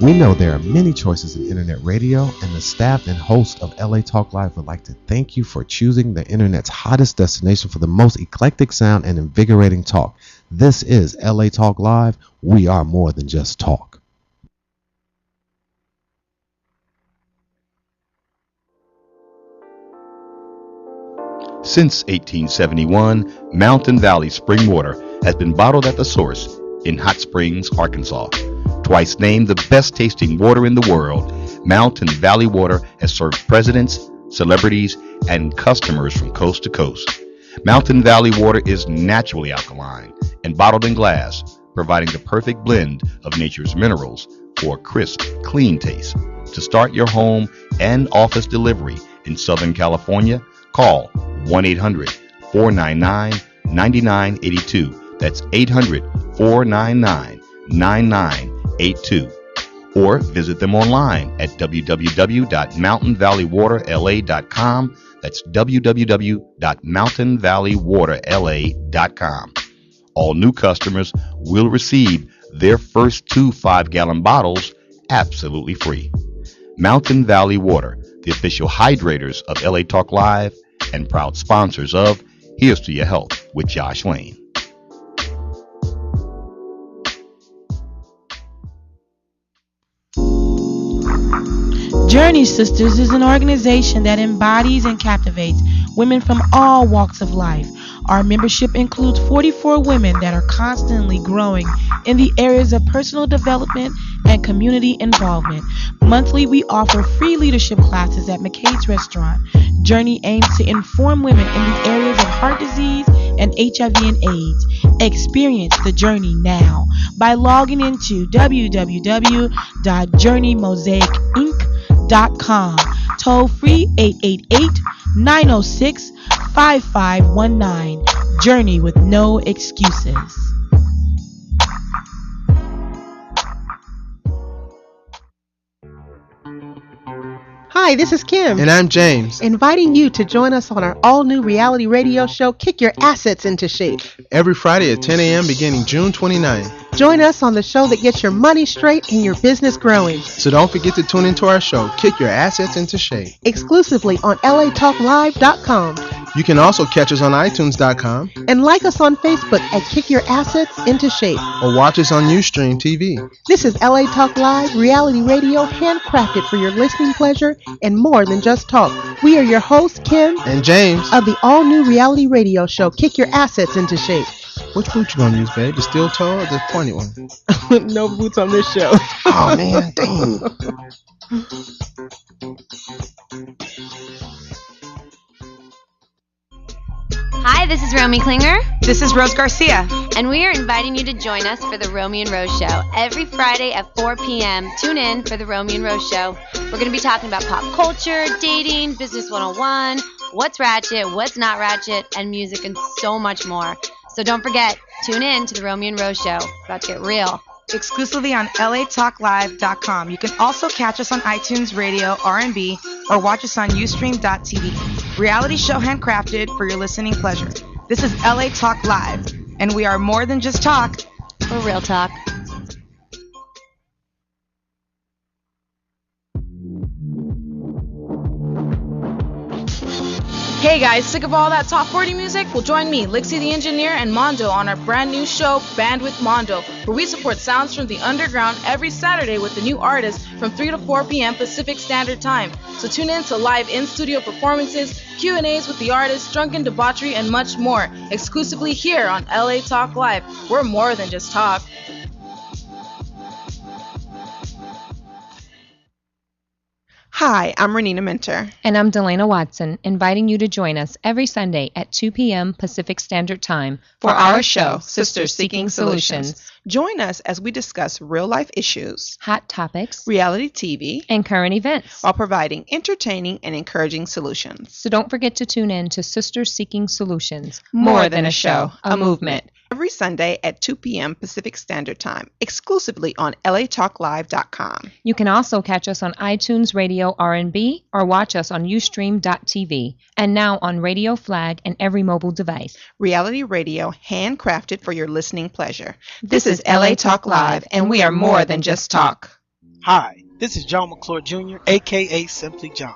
We know there are many choices in internet radio, and the staff and host of LA Talk Live would like to thank you for choosing the internet's hottest destination for the most eclectic sound and invigorating talk. This is LA Talk Live. We are more than just talk. Since 1871, Mountain Valley Spring Water has been bottled at the source in Hot Springs, Arkansas. Twice named the best tasting water in the world, Mountain Valley Water has served presidents, celebrities, and customers from coast to coast. Mountain Valley Water is naturally alkaline and bottled in glass, providing the perfect blend of nature's minerals for a crisp, clean taste. To start your home and office delivery in Southern California, call 1-800-499-9982. That's 800-499-9982. Or visit them online at www.mountainvalleywaterla.com. That's www.mountainvalleywaterla.com. All new customers will receive their first 2 5-gallon bottles absolutely free. Mountain Valley Water, the official hydrators of LA Talk Live and proud sponsors of Here's to Your Health with Josh Lane. Journey Sisters is an organization that embodies and captivates women from all walks of life. Our membership includes 44 women that are constantly growing in the areas of personal development and community involvement. Monthly, we offer free leadership classes at McCade's Restaurant. Journey aims to inform women in the areas of heart disease and HIV and AIDS. Experience the journey now by logging into www.journeymosaicinc.com. Toll free 888-906-5519. Journey with no excuses. Hi, this is Kim. And I'm James. Inviting you to join us on our all-new reality radio show, Kick Your Assets into Shape. Every Friday at 10 a.m. beginning June 29th. Join us on the show that gets your money straight and your business growing. So don't forget to tune into our show, Kick Your Assets into Shape. Exclusively on LATalkLive.com. You can also catch us on iTunes.com And like us on Facebook at Kick Your Assets Into Shape. or watch us on Ustream TV. This is LA Talk Live, reality radio handcrafted for your listening pleasure and more than just talk. We are your hosts, Kim and James, of the all-new reality radio show, Kick Your Assets Into Shape. Which boot you gonna use, babe? The steel toe or the pointed one? No boots on this show. Oh, man, dang. Hi, this is Romy Klinger. This is Rose Garcia. And we are inviting you to join us for the Romy and Rose Show every Friday at 4 p.m. Tune in for the Romy and Rose Show. We're going to be talking about pop culture, dating, business 101, what's ratchet, what's not ratchet, and music and so much more. So don't forget, tune in to the Romy and Rose Show. About to get real. Exclusively on latalklive.com. You can also catch us on iTunes Radio, R&B, or watch us on Ustream.tv. Reality show handcrafted for your listening pleasure. This is LA Talk Live, and we are more than just talk. We're real talk. Hey guys, sick of all that Top 40 music? Well, join me, Lixie the Engineer, and Mondo on our brand new show, Band with Mondo, where we support sounds from the underground every Saturday with a new artist from 3 to 4 p.m. Pacific Standard Time. So tune in to live in-studio performances, Q&As with the artists, drunken debauchery, and much more, exclusively here on LA Talk Live. We're more than just talk. Hi, I'm Renina Minter. And I'm Delana Watson, inviting you to join us every Sunday at 2 p.m. Pacific Standard Time for our show, Sisters Seeking Solutions. Join us as we discuss real-life issues, hot topics, reality TV, and current events, while providing entertaining and encouraging solutions. So don't forget to tune in to Sisters Seeking Solutions. More than a show, a movement. Every Sunday at 2 p.m. Pacific Standard Time, exclusively on latalklive.com. You can also catch us on iTunes Radio R&B or watch us on Ustream.tv and now on Radio Flag and every mobile device. Reality radio handcrafted for your listening pleasure. This is LA Talk Live, and we are more than just talk. Hi, this is John McClure Jr., a.k.a. Simply John,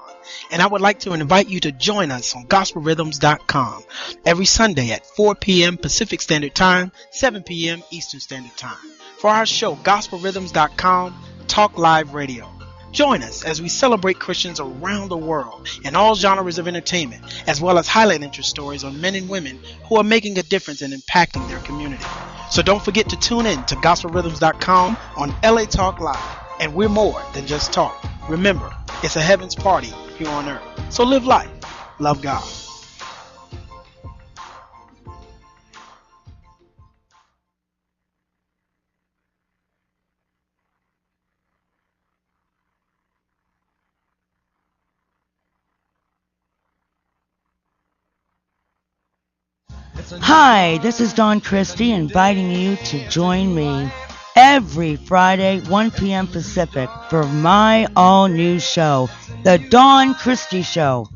and I would like to invite you to join us on gospelrhythms.com every Sunday at 4 p.m. Pacific Standard Time, 7 p.m. Eastern Standard Time for our show, gospelrhythms.com, Talk Live Radio. Join us as we celebrate Christians around the world in all genres of entertainment, as well as highlight interest stories on men and women who are making a difference and impacting their community. So don't forget to tune in to gospelrhythms.com on LA Talk Live. And we're more than just talk. Remember, it's a heaven's party here on earth. So live life. Love God. Hi, this is Dawn Christie inviting you to join me every Friday, 1 p.m. Pacific, for my all-new show, The Dawn Christie Show.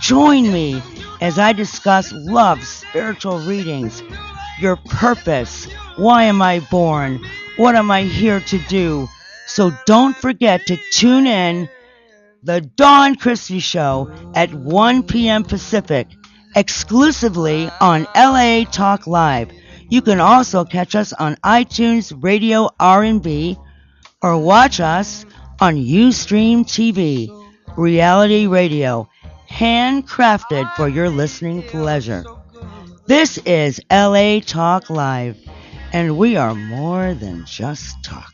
Join me as I discuss love, spiritual readings, your purpose, why am I born, what am I here to do. So don't forget to tune in The Dawn Christie Show at 1 p.m. Pacific, exclusively on LA Talk Live. You can also catch us on iTunes Radio R&B or watch us on Ustream TV, reality radio, handcrafted for your listening pleasure. This is LA Talk Live, and we are more than just talk.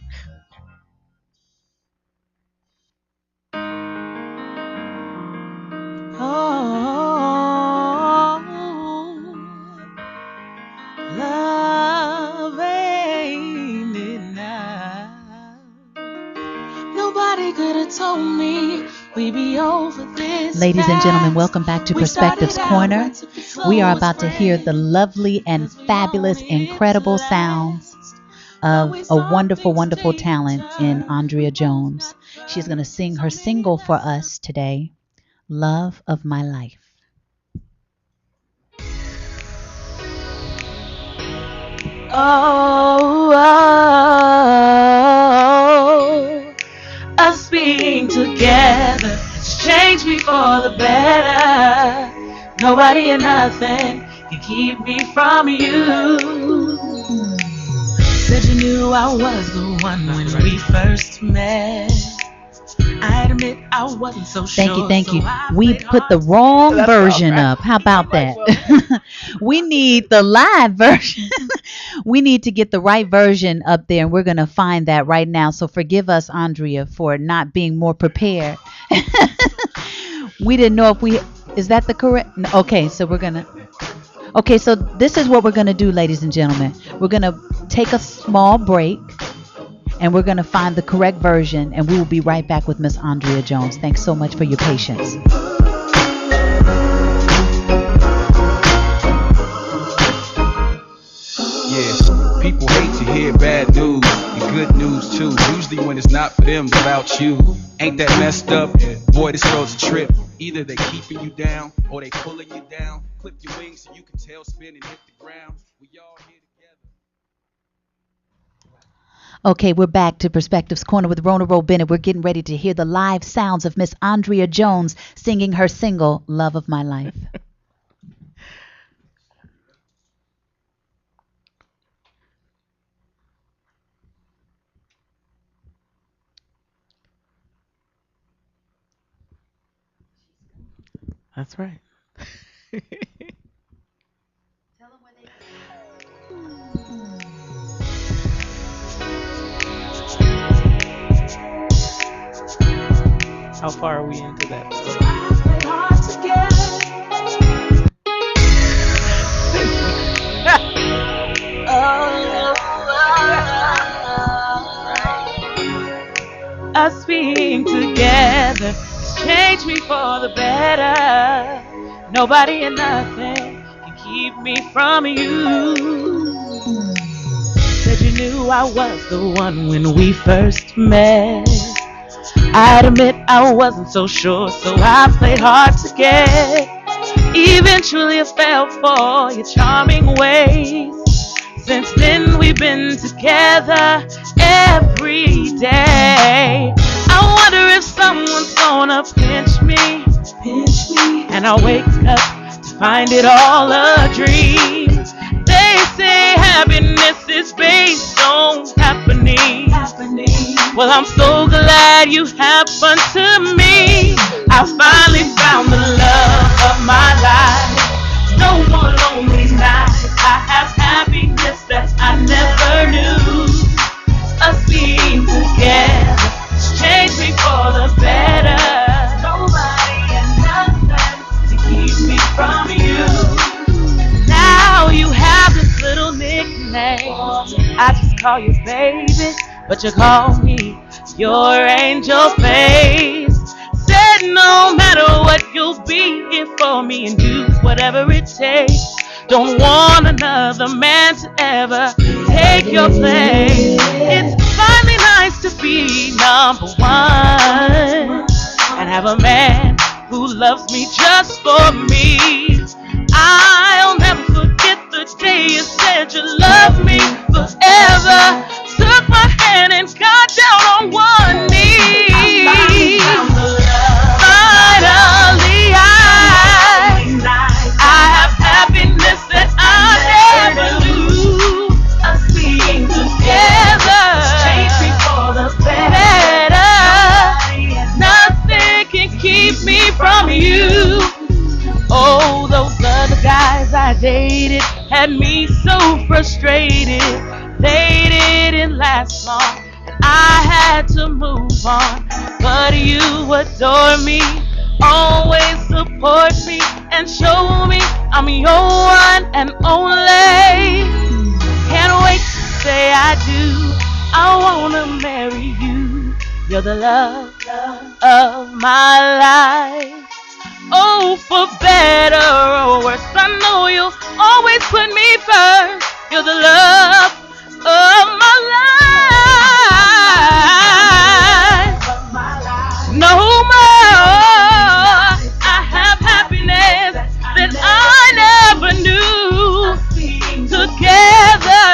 Love ain't it now? Nobody could have told me we'd be over this. Ladies and gentlemen, welcome back to Perspectives Corner. We are about to hear the lovely and fabulous, incredible sounds of a wonderful, wonderful talent in Andrea Jones. She's going to sing her single for us today, Love of My Life. Oh, us being together has changed me for the better. Nobody and nothing can keep me from you. Said you knew I was the one when we first met. I admit I wasn't so sure. Thank you. We put the wrong version up. How about that? We need the live version. We need to get the right version up there, and we're going to find that right now. So forgive us, Andrea, for not being more prepared. We didn't know if we... Is that the correct... Okay, so we're going to... Okay, so this is what we're going to do, ladies and gentlemen. We're going to take a small break, and we're going to find the correct version, and we will be right back with Miss Andrea Jones. Thanks so much for your patience. Yeah, people hate to hear bad news and good news too. Usually when it's not for them, it's about you. Ain't that messed up? Boy, this world's a trip. Either they keeping you down or they pulling you down. Clip your wings so you can tail spin and hit the ground. We all here together. Okay, we're back to Perspectives Corner with Rhona Bennett. We're getting ready to hear the live sounds of Miss Andrea Jones singing her single, Love of My Life. That's right. How far are we into that? Us being together change me for the better. Nobody and nothing can keep me from you. Said you knew I was the one when we first met. I'd admit I wasn't so sure, so I played hard to get. Eventually I fell for your charming ways. Since then we've been together every day. I wonder if someone's gonna pinch me, and I'll wake up to find it all a dream. They say happiness is based on happening. Well, I'm so glad you happened to me. I finally found the love of my life. No more lonely nights. I have happiness that I never knew. Us being together changed me for the better. Nobody and nothing to keep me from you. Now you have this little nickname. I just call you baby, but you call me your angel face. Said no matter what, you'll be here for me and do whatever it takes. Don't want another man to ever take your place. It's finally nice to be number one and have a man who loves me just for me. I'll never forget the day you said you loved me forever. Took my hand and got down on one knee. Finally, I have happiness that I never knew. Us being together change me for the better. Nothing can keep me from you. Oh, those other guys I dated had me so frustrated. They didn't last long, and I had to move on. But you adore me, always support me, and show me I'm your one and only. Can't wait to say I do. I wanna marry you. You're the love of my life. Oh, for better or worse, I know you'll always put me first. You're the love of my life. No more. I have happiness that I never knew. Together,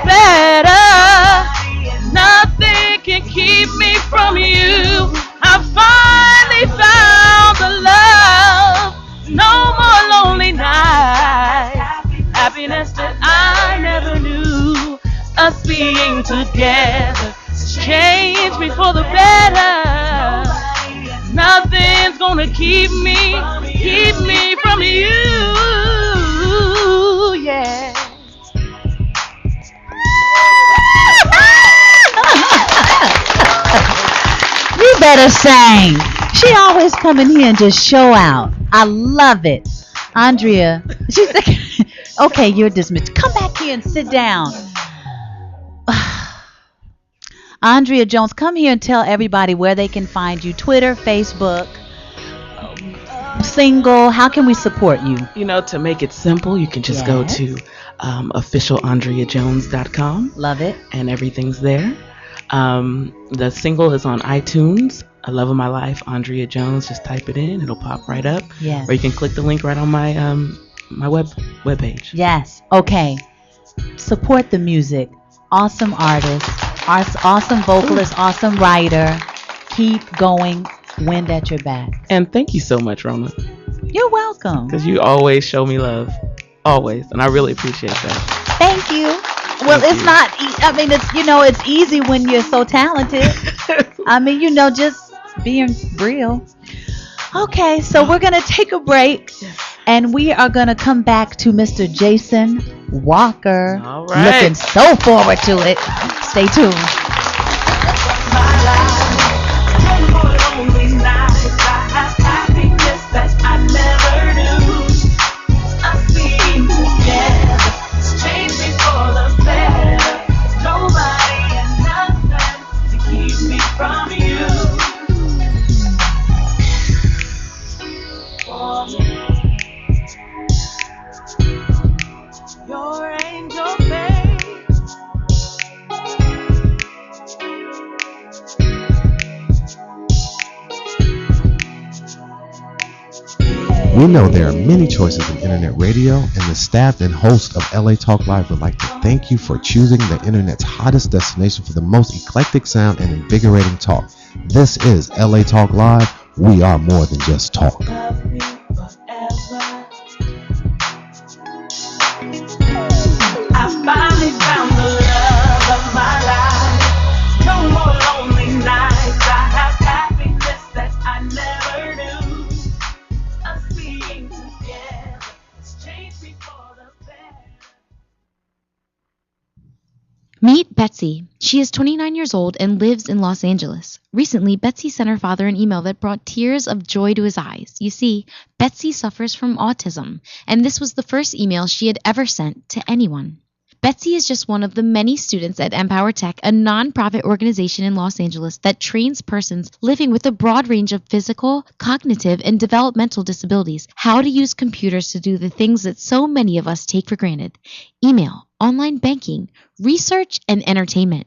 better. Nothing can keep me from you. I finally found the love happiness that I never knew. Us being together has changed me for the better. Nothing's gonna keep me from you. Yeah. You better sing. She always come in here and just show out. I love it. Andrea, she's like, okay, you're dismissed. Come back here and sit down. Andrea Jones, come here and tell everybody where they can find you. Twitter, Facebook, single. How can we support you? You know, to make it simple, you can just go to officialandreajones.com. Love it. And everything's there. The single is on iTunes. I Love of My Life, Andrea Jones. Just type it in. It'll pop right up. Yes. Or you can click the link right on my my webpage. Yes. Okay. Support the music. Awesome artist. Awesome vocalist. Awesome writer. Keep going. Wind at your back. And thank you so much, Rhona. You're welcome. Because you always show me love. Always. And I really appreciate that. Thank you. Well, it's not. I mean, it's it's easy when you're so talented. I mean, just being real. Okay, so we're gonna take a break, and we are gonna come back to Mr. Jason Walker. All right. Looking so forward to it. Stay tuned. We know there are many choices in internet radio, and the staff and host of LA Talk Live would like to thank you for choosing the internet's hottest destination for the most eclectic sound and invigorating talk. This is LA Talk Live. We are more than just talk. I finally found the love of my life. No more lonely nights. I have happiness that I never knew. Us being together has changed me for the better. Meet Betsy. She is 29 years old and lives in Los Angeles. Recently, Betsy sent her father an email that brought tears of joy to his eyes. You see, Betsy suffers from autism, and this was the first email she had ever sent to anyone. Betsy is just one of the many students at Empower Tech, a nonprofit organization in Los Angeles that trains persons living with a broad range of physical, cognitive, and developmental disabilities how to use computers to do the things that so many of us take for granted: email, online banking, research, and entertainment.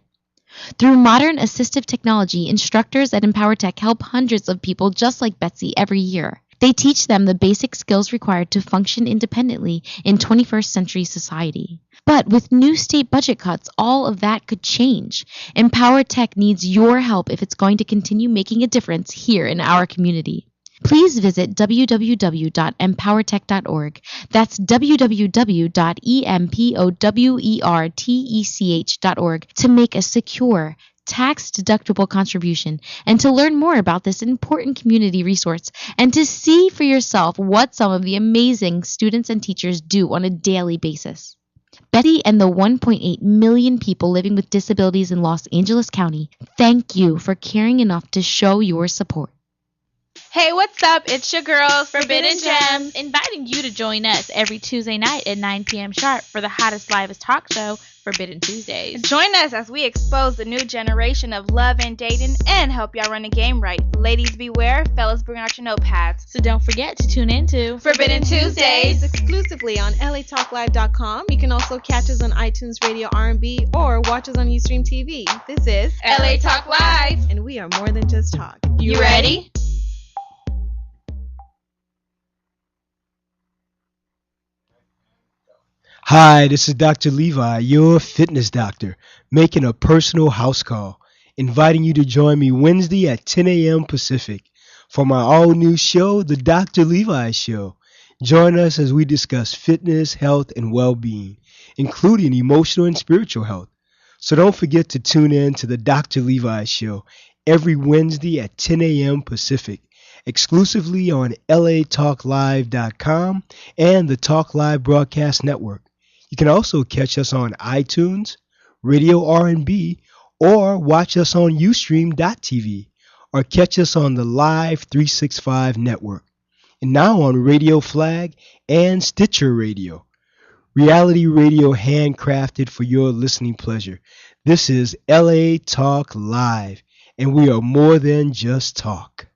Through modern assistive technology, instructors at Empower Tech help hundreds of people just like Betsy every year. They teach them the basic skills required to function independently in 21st century society. But with new state budget cuts, all of that could change. Empower Tech needs your help if it's going to continue making a difference here in our community. Please visit www.empowertech.org. That's www.empowertech.org to make a secure, tax-deductible contribution, and to learn more about this important community resource, and to see for yourself what some of the amazing students and teachers do on a daily basis. Betty and the 1.8 million people living with disabilities in Los Angeles County, thank you for caring enough to show your support. Hey, what's up? It's your girls, Forbidden Gems, inviting you to join us every Tuesday night at 9 p.m. sharp for the hottest, livest talk show, Forbidden Tuesdays. Join us as we expose the new generation of love and dating and help y'all run the game right. Ladies beware, fellas bring out your notepads. So don't forget to tune in to Forbidden Tuesdays exclusively on latalklive.com. You can also catch us on iTunes Radio R&B or watch us on Ustream TV. This is LA Talk Live, and we are more than just talk. You ready? Hi, this is Dr. Levi, your fitness doctor, making a personal house call, inviting you to join me Wednesday at 10 a.m. Pacific for my all-new show, The Dr. Levi Show. Join us as we discuss fitness, health, and well-being, including emotional and spiritual health. So don't forget to tune in to the Dr. Levi Show every Wednesday at 10 a.m. Pacific, exclusively on latalklive.com and the Talk Live Broadcast Network. You can also catch us on iTunes, Radio R&B, or watch us on Ustream.tv, or catch us on the Live 365 network, and now on Radio Flag and Stitcher Radio. Reality radio handcrafted for your listening pleasure. This is LA Talk Live, and we are more than just talk.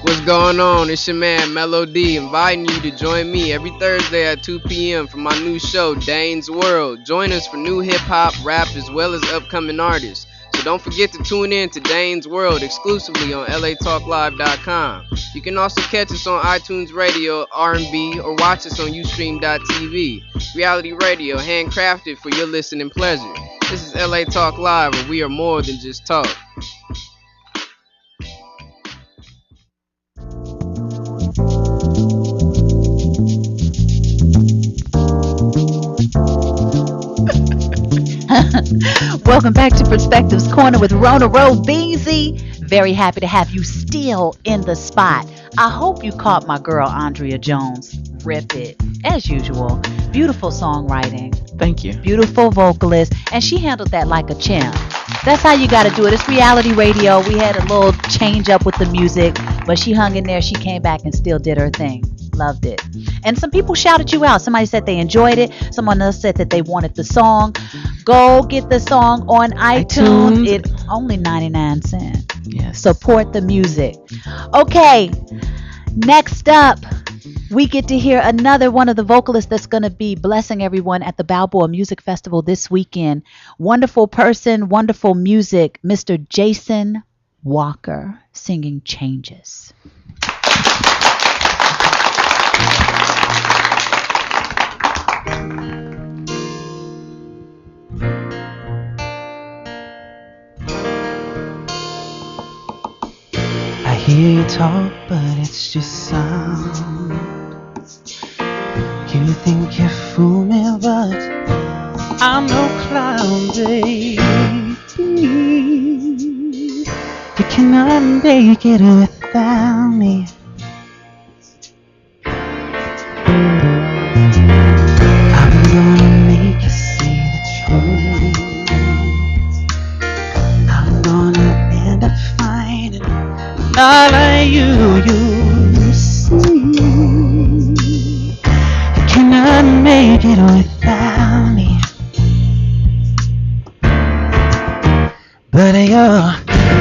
What's going on? It's your man Mello D, inviting you to join me every Thursday at 2 p.m. for my new show, Dane's World. Join us for new hip-hop, rap, as well as upcoming artists. So don't forget to tune in to Dane's World exclusively on latalklive.com. You can also catch us on iTunes Radio, R&B, or watch us on Ustream.tv. Reality radio, handcrafted for your listening pleasure. This is LA Talk Live, where we are more than just talk. Welcome back to Perspectives Corner with Rhona Beezy. Very happy to have you still in the spot. I hope you caught my girl Andrea Jones. Rip it, as usual. Beautiful songwriting. Thank you. Beautiful vocalist, and she handled that like a champ. That's how you got to do it. It's reality radio. We had a little change up with the music, but she hung in there. She came back and still did her thing. Loved it. And some people shouted you out. Somebody said they enjoyed it. Someone else said that they wanted the song. Go get the song on iTunes. It's only 99 cents. Yes. Support the music. Okay. Next up, we get to hear another one of the vocalists that's going to be blessing everyone at the Balboa Music Festival this weekend. Wonderful person, wonderful music, Mr. Jason Walker, singing Changes. I hear you talk, but it's just sound. You think you fool me, but I'm no clown, baby. You cannot make it without me. I'm gonna make you see the truth. I'm gonna end up finding all like you see. You cannot make it without me. But you're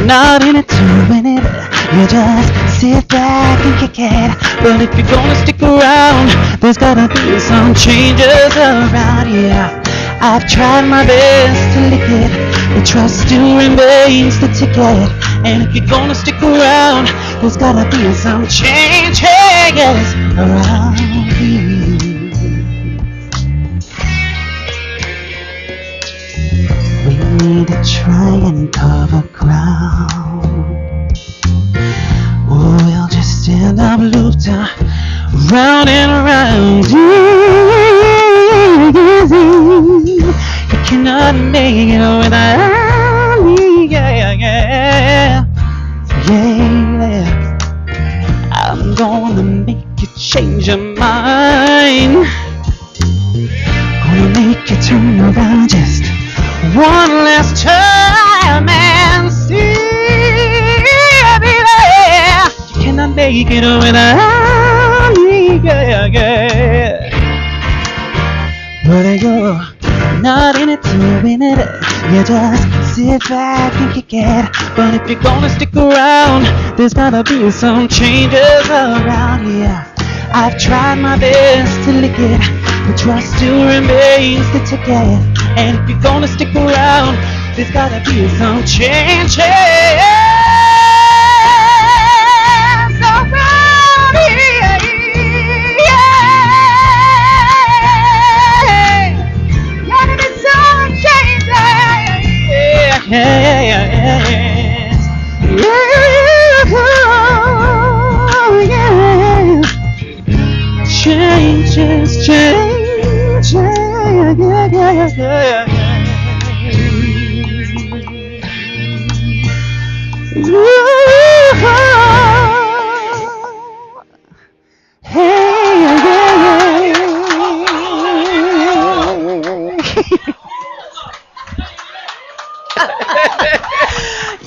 not in it to win it. You just sit back and kick it. But if you're gonna stick around, there's gotta be some changes around here. I've tried my best to lick it, but trust still remains the ticket. And if you're gonna stick around, there's gotta be some changes around here. We need to try and cover ground, or we'll just end up looped round and around. You cannot make it without me, yeah. I'm gonna make you change your mind. Gonna make you turn around just one last time and see, baby. You cannot make it without me, yeah. But you're not in it to win it. You just sit back and kick it. But if you're gonna stick around, there's gotta be some changes around here. I've tried my best to lick it, but trust still remains the ticket. And if you're gonna stick around, there's gotta be some changes around here. Gotta be some changes. Yeah. just change.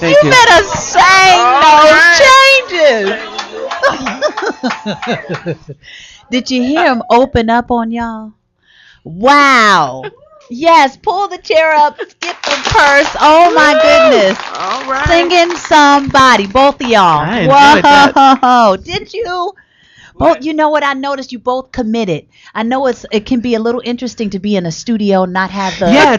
You better sing those changes. Did you hear him open up on y'all? Wow. Yes, pull the chair up, skip the purse. Oh my goodness. All right. Singing somebody, both of y'all. I enjoyed that. Whoa. Did you? Both, you know what I noticed? You both committed. I know it can be a little interesting to be in a studio, not have the. Yeah,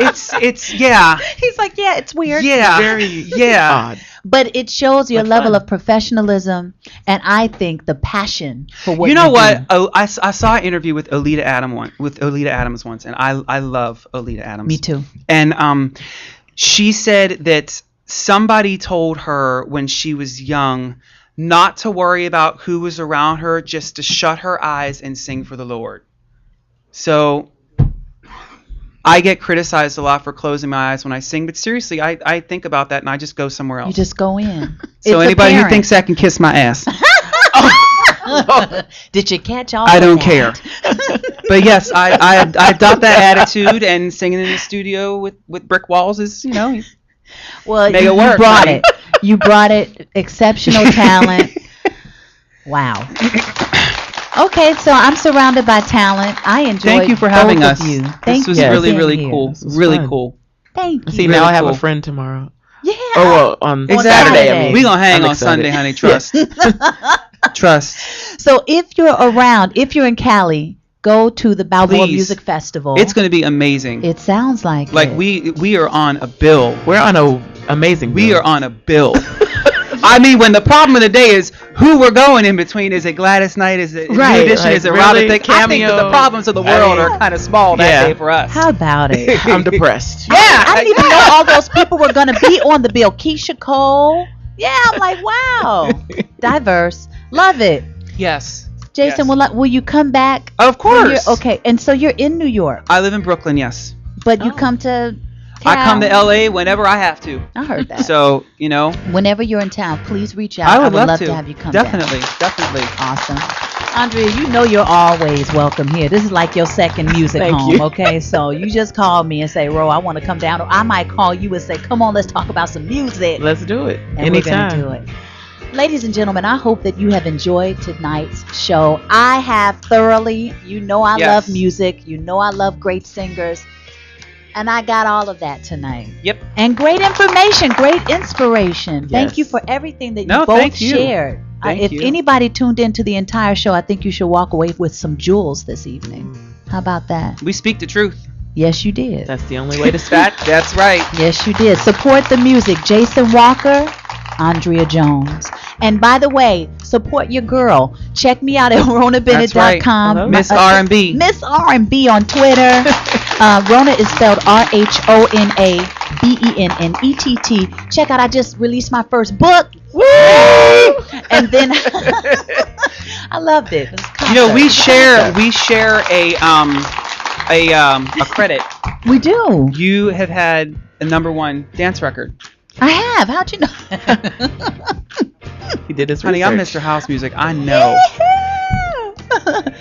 it's yeah. He's like, yeah, it's weird. Yeah, Very yeah. odd. But it shows your But level fun. of professionalism, and I think the passion for what You know you what? do. Oh, I saw an interview with Oleta Adams once, and I love Oleta Adams. Me too. And she said that somebody told her when she was young not to worry about who was around her, just to shut her eyes and sing for the Lord. So I get criticized a lot for closing my eyes when I sing, but seriously, I think about that and I just go somewhere else. You just go in. So It's anybody who apparent. thinks that can kiss my ass. Did you catch all? I of don't that? care. But yes, I adopt that attitude, and singing in the studio with brick walls is, Well, make you it work, brought buddy. it. You brought it. Exceptional talent. Wow. Okay, so I'm surrounded by talent. I enjoyed Thank you for having both us. of you. This Thank was you for really, being really here. cool. was Really fun. cool. Thank you. See, Really now I have cool. a friend tomorrow. Yeah. Oh, well, on Exactly. Saturday, I mean. We gonna hang I'm on excited. Sunday, honey. Trust. Trust. So if you're around, if you're in Cali, go to the Balboa Please. Music Festival. It's gonna be amazing. It sounds like Like it. we are on a bill. We're on a amazing. We bill. are on a bill. I mean, when the problem of the day is who we're going in between. Is it Gladys Knight? Is it Right, New Edition? like, Is it really? Robert Thicke? I think that the Cameo. problems of the I world mean, are kind of small that yeah. day for us. How about it? I'm depressed. Yeah, I didn't even know all those people were going to be on the bill. Keisha Cole. Yeah, I'm like, wow. Diverse. Love it. Yes. Jason, Yes. will you come back? Of when course. Okay, and so you're in New York, I live in Brooklyn. Yes. but you come to I come to town? LA whenever I have to. I heard that. So Whenever you're in town, please reach out. I would love love to have you come Definitely, down. definitely. Awesome. Andrea, you know you're always welcome here. This is like your second music Thank home, you. okay? So you just call me and say, Ro, I want to come down. Or I might call you and say, come on, let's talk about some music. Let's do it. And Anytime. we're going to do it. Ladies and gentlemen, I hope that you have enjoyed tonight's show. I have thoroughly. You know I Yes. love music. You know I love great singers. And I got all of that tonight. Yep. And great information, great inspiration. Thank Yes. you for everything that you No, both thank you. shared. Thank If you. anybody tuned into the entire show, I think you should walk away with some jewels this evening. How about that? We speak the truth. Yes, you did. That's the only way to start. That's right. Yes, you did. Support the music. Jason Walker, Andrea Jones. And by the way, support your girl. Check me out at RhonaBennett.com. Hello. Miss R&B. Miss R&B on Twitter. Rhona is spelled RHONABENNETT. Check out, I just released my first book. Woo! And then I loved it. It was We concert. share a credit. We do. You have had a #1 dance record. I have. How'd you know? He did his Honey, I'm research. Mr. House Music. I know.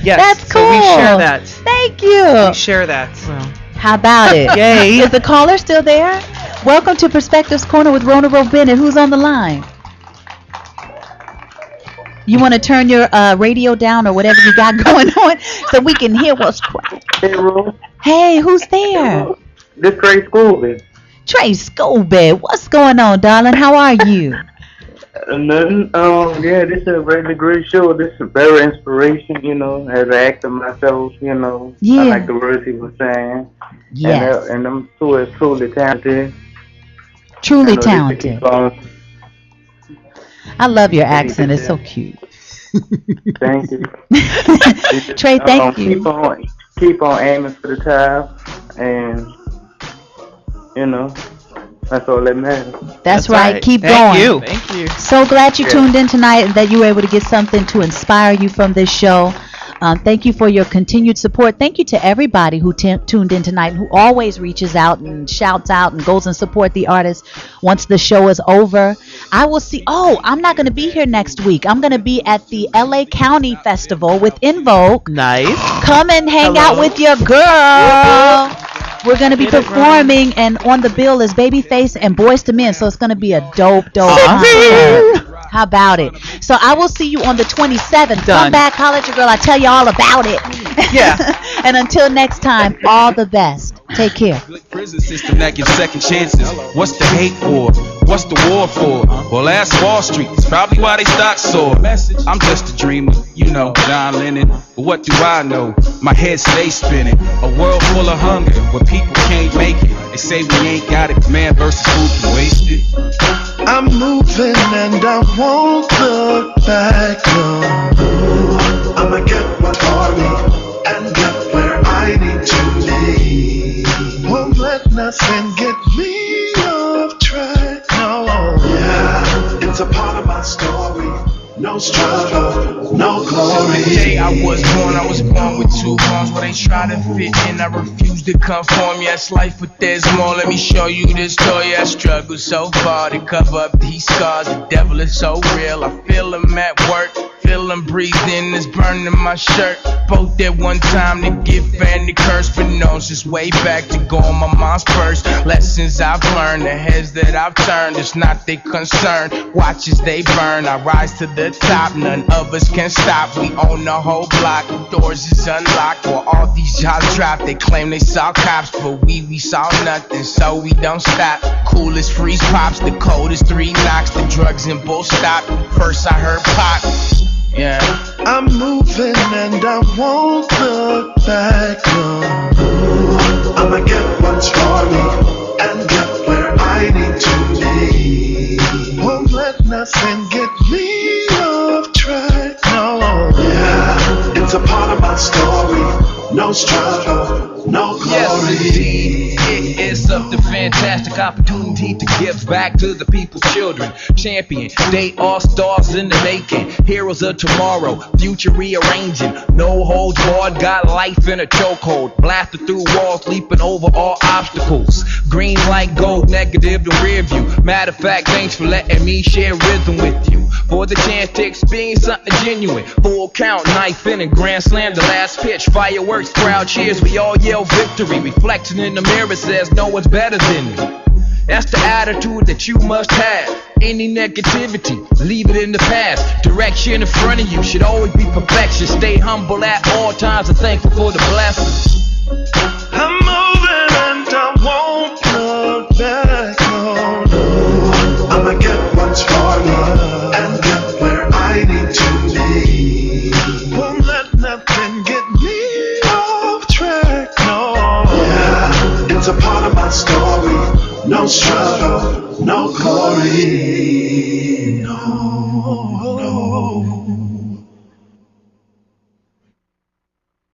Yes. That's So we cool. share that. Thank you. We share that. Well, How about it? Yay. Is the caller still there? Welcome to Perspectives Corner with Rhona Bennett. Who's on the line? You want to turn your radio down or whatever you got going on so we can hear what's cracking. Hey, Ro. Hey, who's there? This Trey Schoolby. Trey Scobie. What's going on, darling? How are you? Nothing. Yeah, this is a really great show. This is very inspiration, as an actor myself, Yeah. I like the words he was saying. Yes. And I'm truly talented. Truly This talented. keep on- I love your accent. It's so cute. Thank you. Trey, thank you. Keep on aiming for the top, and that's all that matters. That's right. Keep Thank going. you. thank you. So glad you Yeah. tuned in tonight and that you were able to get something to inspire you from this show. Thank you for your continued support. Thank you to everybody who tuned in tonight, who always reaches out and shouts out and goes and support the artists once the show is over. I will see. Oh, I'm not going to be here next week. I'm going to be at the LA County Festival with In Vogue. Nice. Come and hang out with your girl. We're going to be performing, and on the bill is Babyface and Boyz II Men, so it's going to be a dope concert. How about it? So I will see you on the 27th. Done. Come back, holler at your girl. I'll tell you all about it. Yeah. And until next time, all the best. Take care. Prison system that gives second chances. What's the hate for? What's the war for? Well, that's Wall Street. It's probably why they stock soar. I'm just a dreamer, you know, John Lennon. But what do I know? My head stays spinning. A world full of hunger where people can't make it. They say we ain't got it. Man versus who can waste it. I'm moving and I won't look back, no. I'ma get what I need and get where I need to be. Won't let nothing get me off track, no. Yeah, it's a part of my story. No struggle, no glory. The day I was born with two arms where they try to fit in. I refuse to conform. Yes, life, but there's more. Let me show you this story. I struggled so far to cover up these scars. The devil is so real. I feel him at work. Feel him breathing, it's burning my shirt. Both at one time to give and to curse, but no, since way back to go on my mom's purse. Lessons I've learned, the heads that I've turned, it's not their concern. Watch as they burn, I rise to the top, none of us can stop. We own the whole block, the doors is unlocked. While all these jobs drop, they claim they saw cops, but we saw nothing, so we don't stop. Coolest freeze pops, the coldest 3 knocks, the drugs and bull stop. First I heard pop. Yeah. I'm moving and I won't look back, no. I'ma get what's for me and get where I need to be. Won't let nothing get me off track, no. Yeah, it's a part of my story. No struggle, no glory. Yes, indeed. It is up the fantastic opportunity to give back to the people's children. Champion, they are stars in the making. Heroes of tomorrow, future rearranging. No holds barred, got life in a chokehold. Blasted through walls, leaping over all obstacles. Green like gold, negative to rear view. Matter of fact, thanks for letting me share rhythm with you. For the chance to experience something genuine. Full count, knife in and grand slam the last pitch. Fireworks, crowd cheers, we all yell victory. Reflection in the mirror says no one's better than me. That's the attitude that you must have. Any negativity, leave it in the past. Direction in front of you should always be perfection. Stay humble at all times and thankful for the blessings. I'm moving and I won't look back, no, no. I'ma get what's for me and get where I need to be. Won't let nothing get me off track, no. Yeah, it's a part of my story. No struggle, no glory.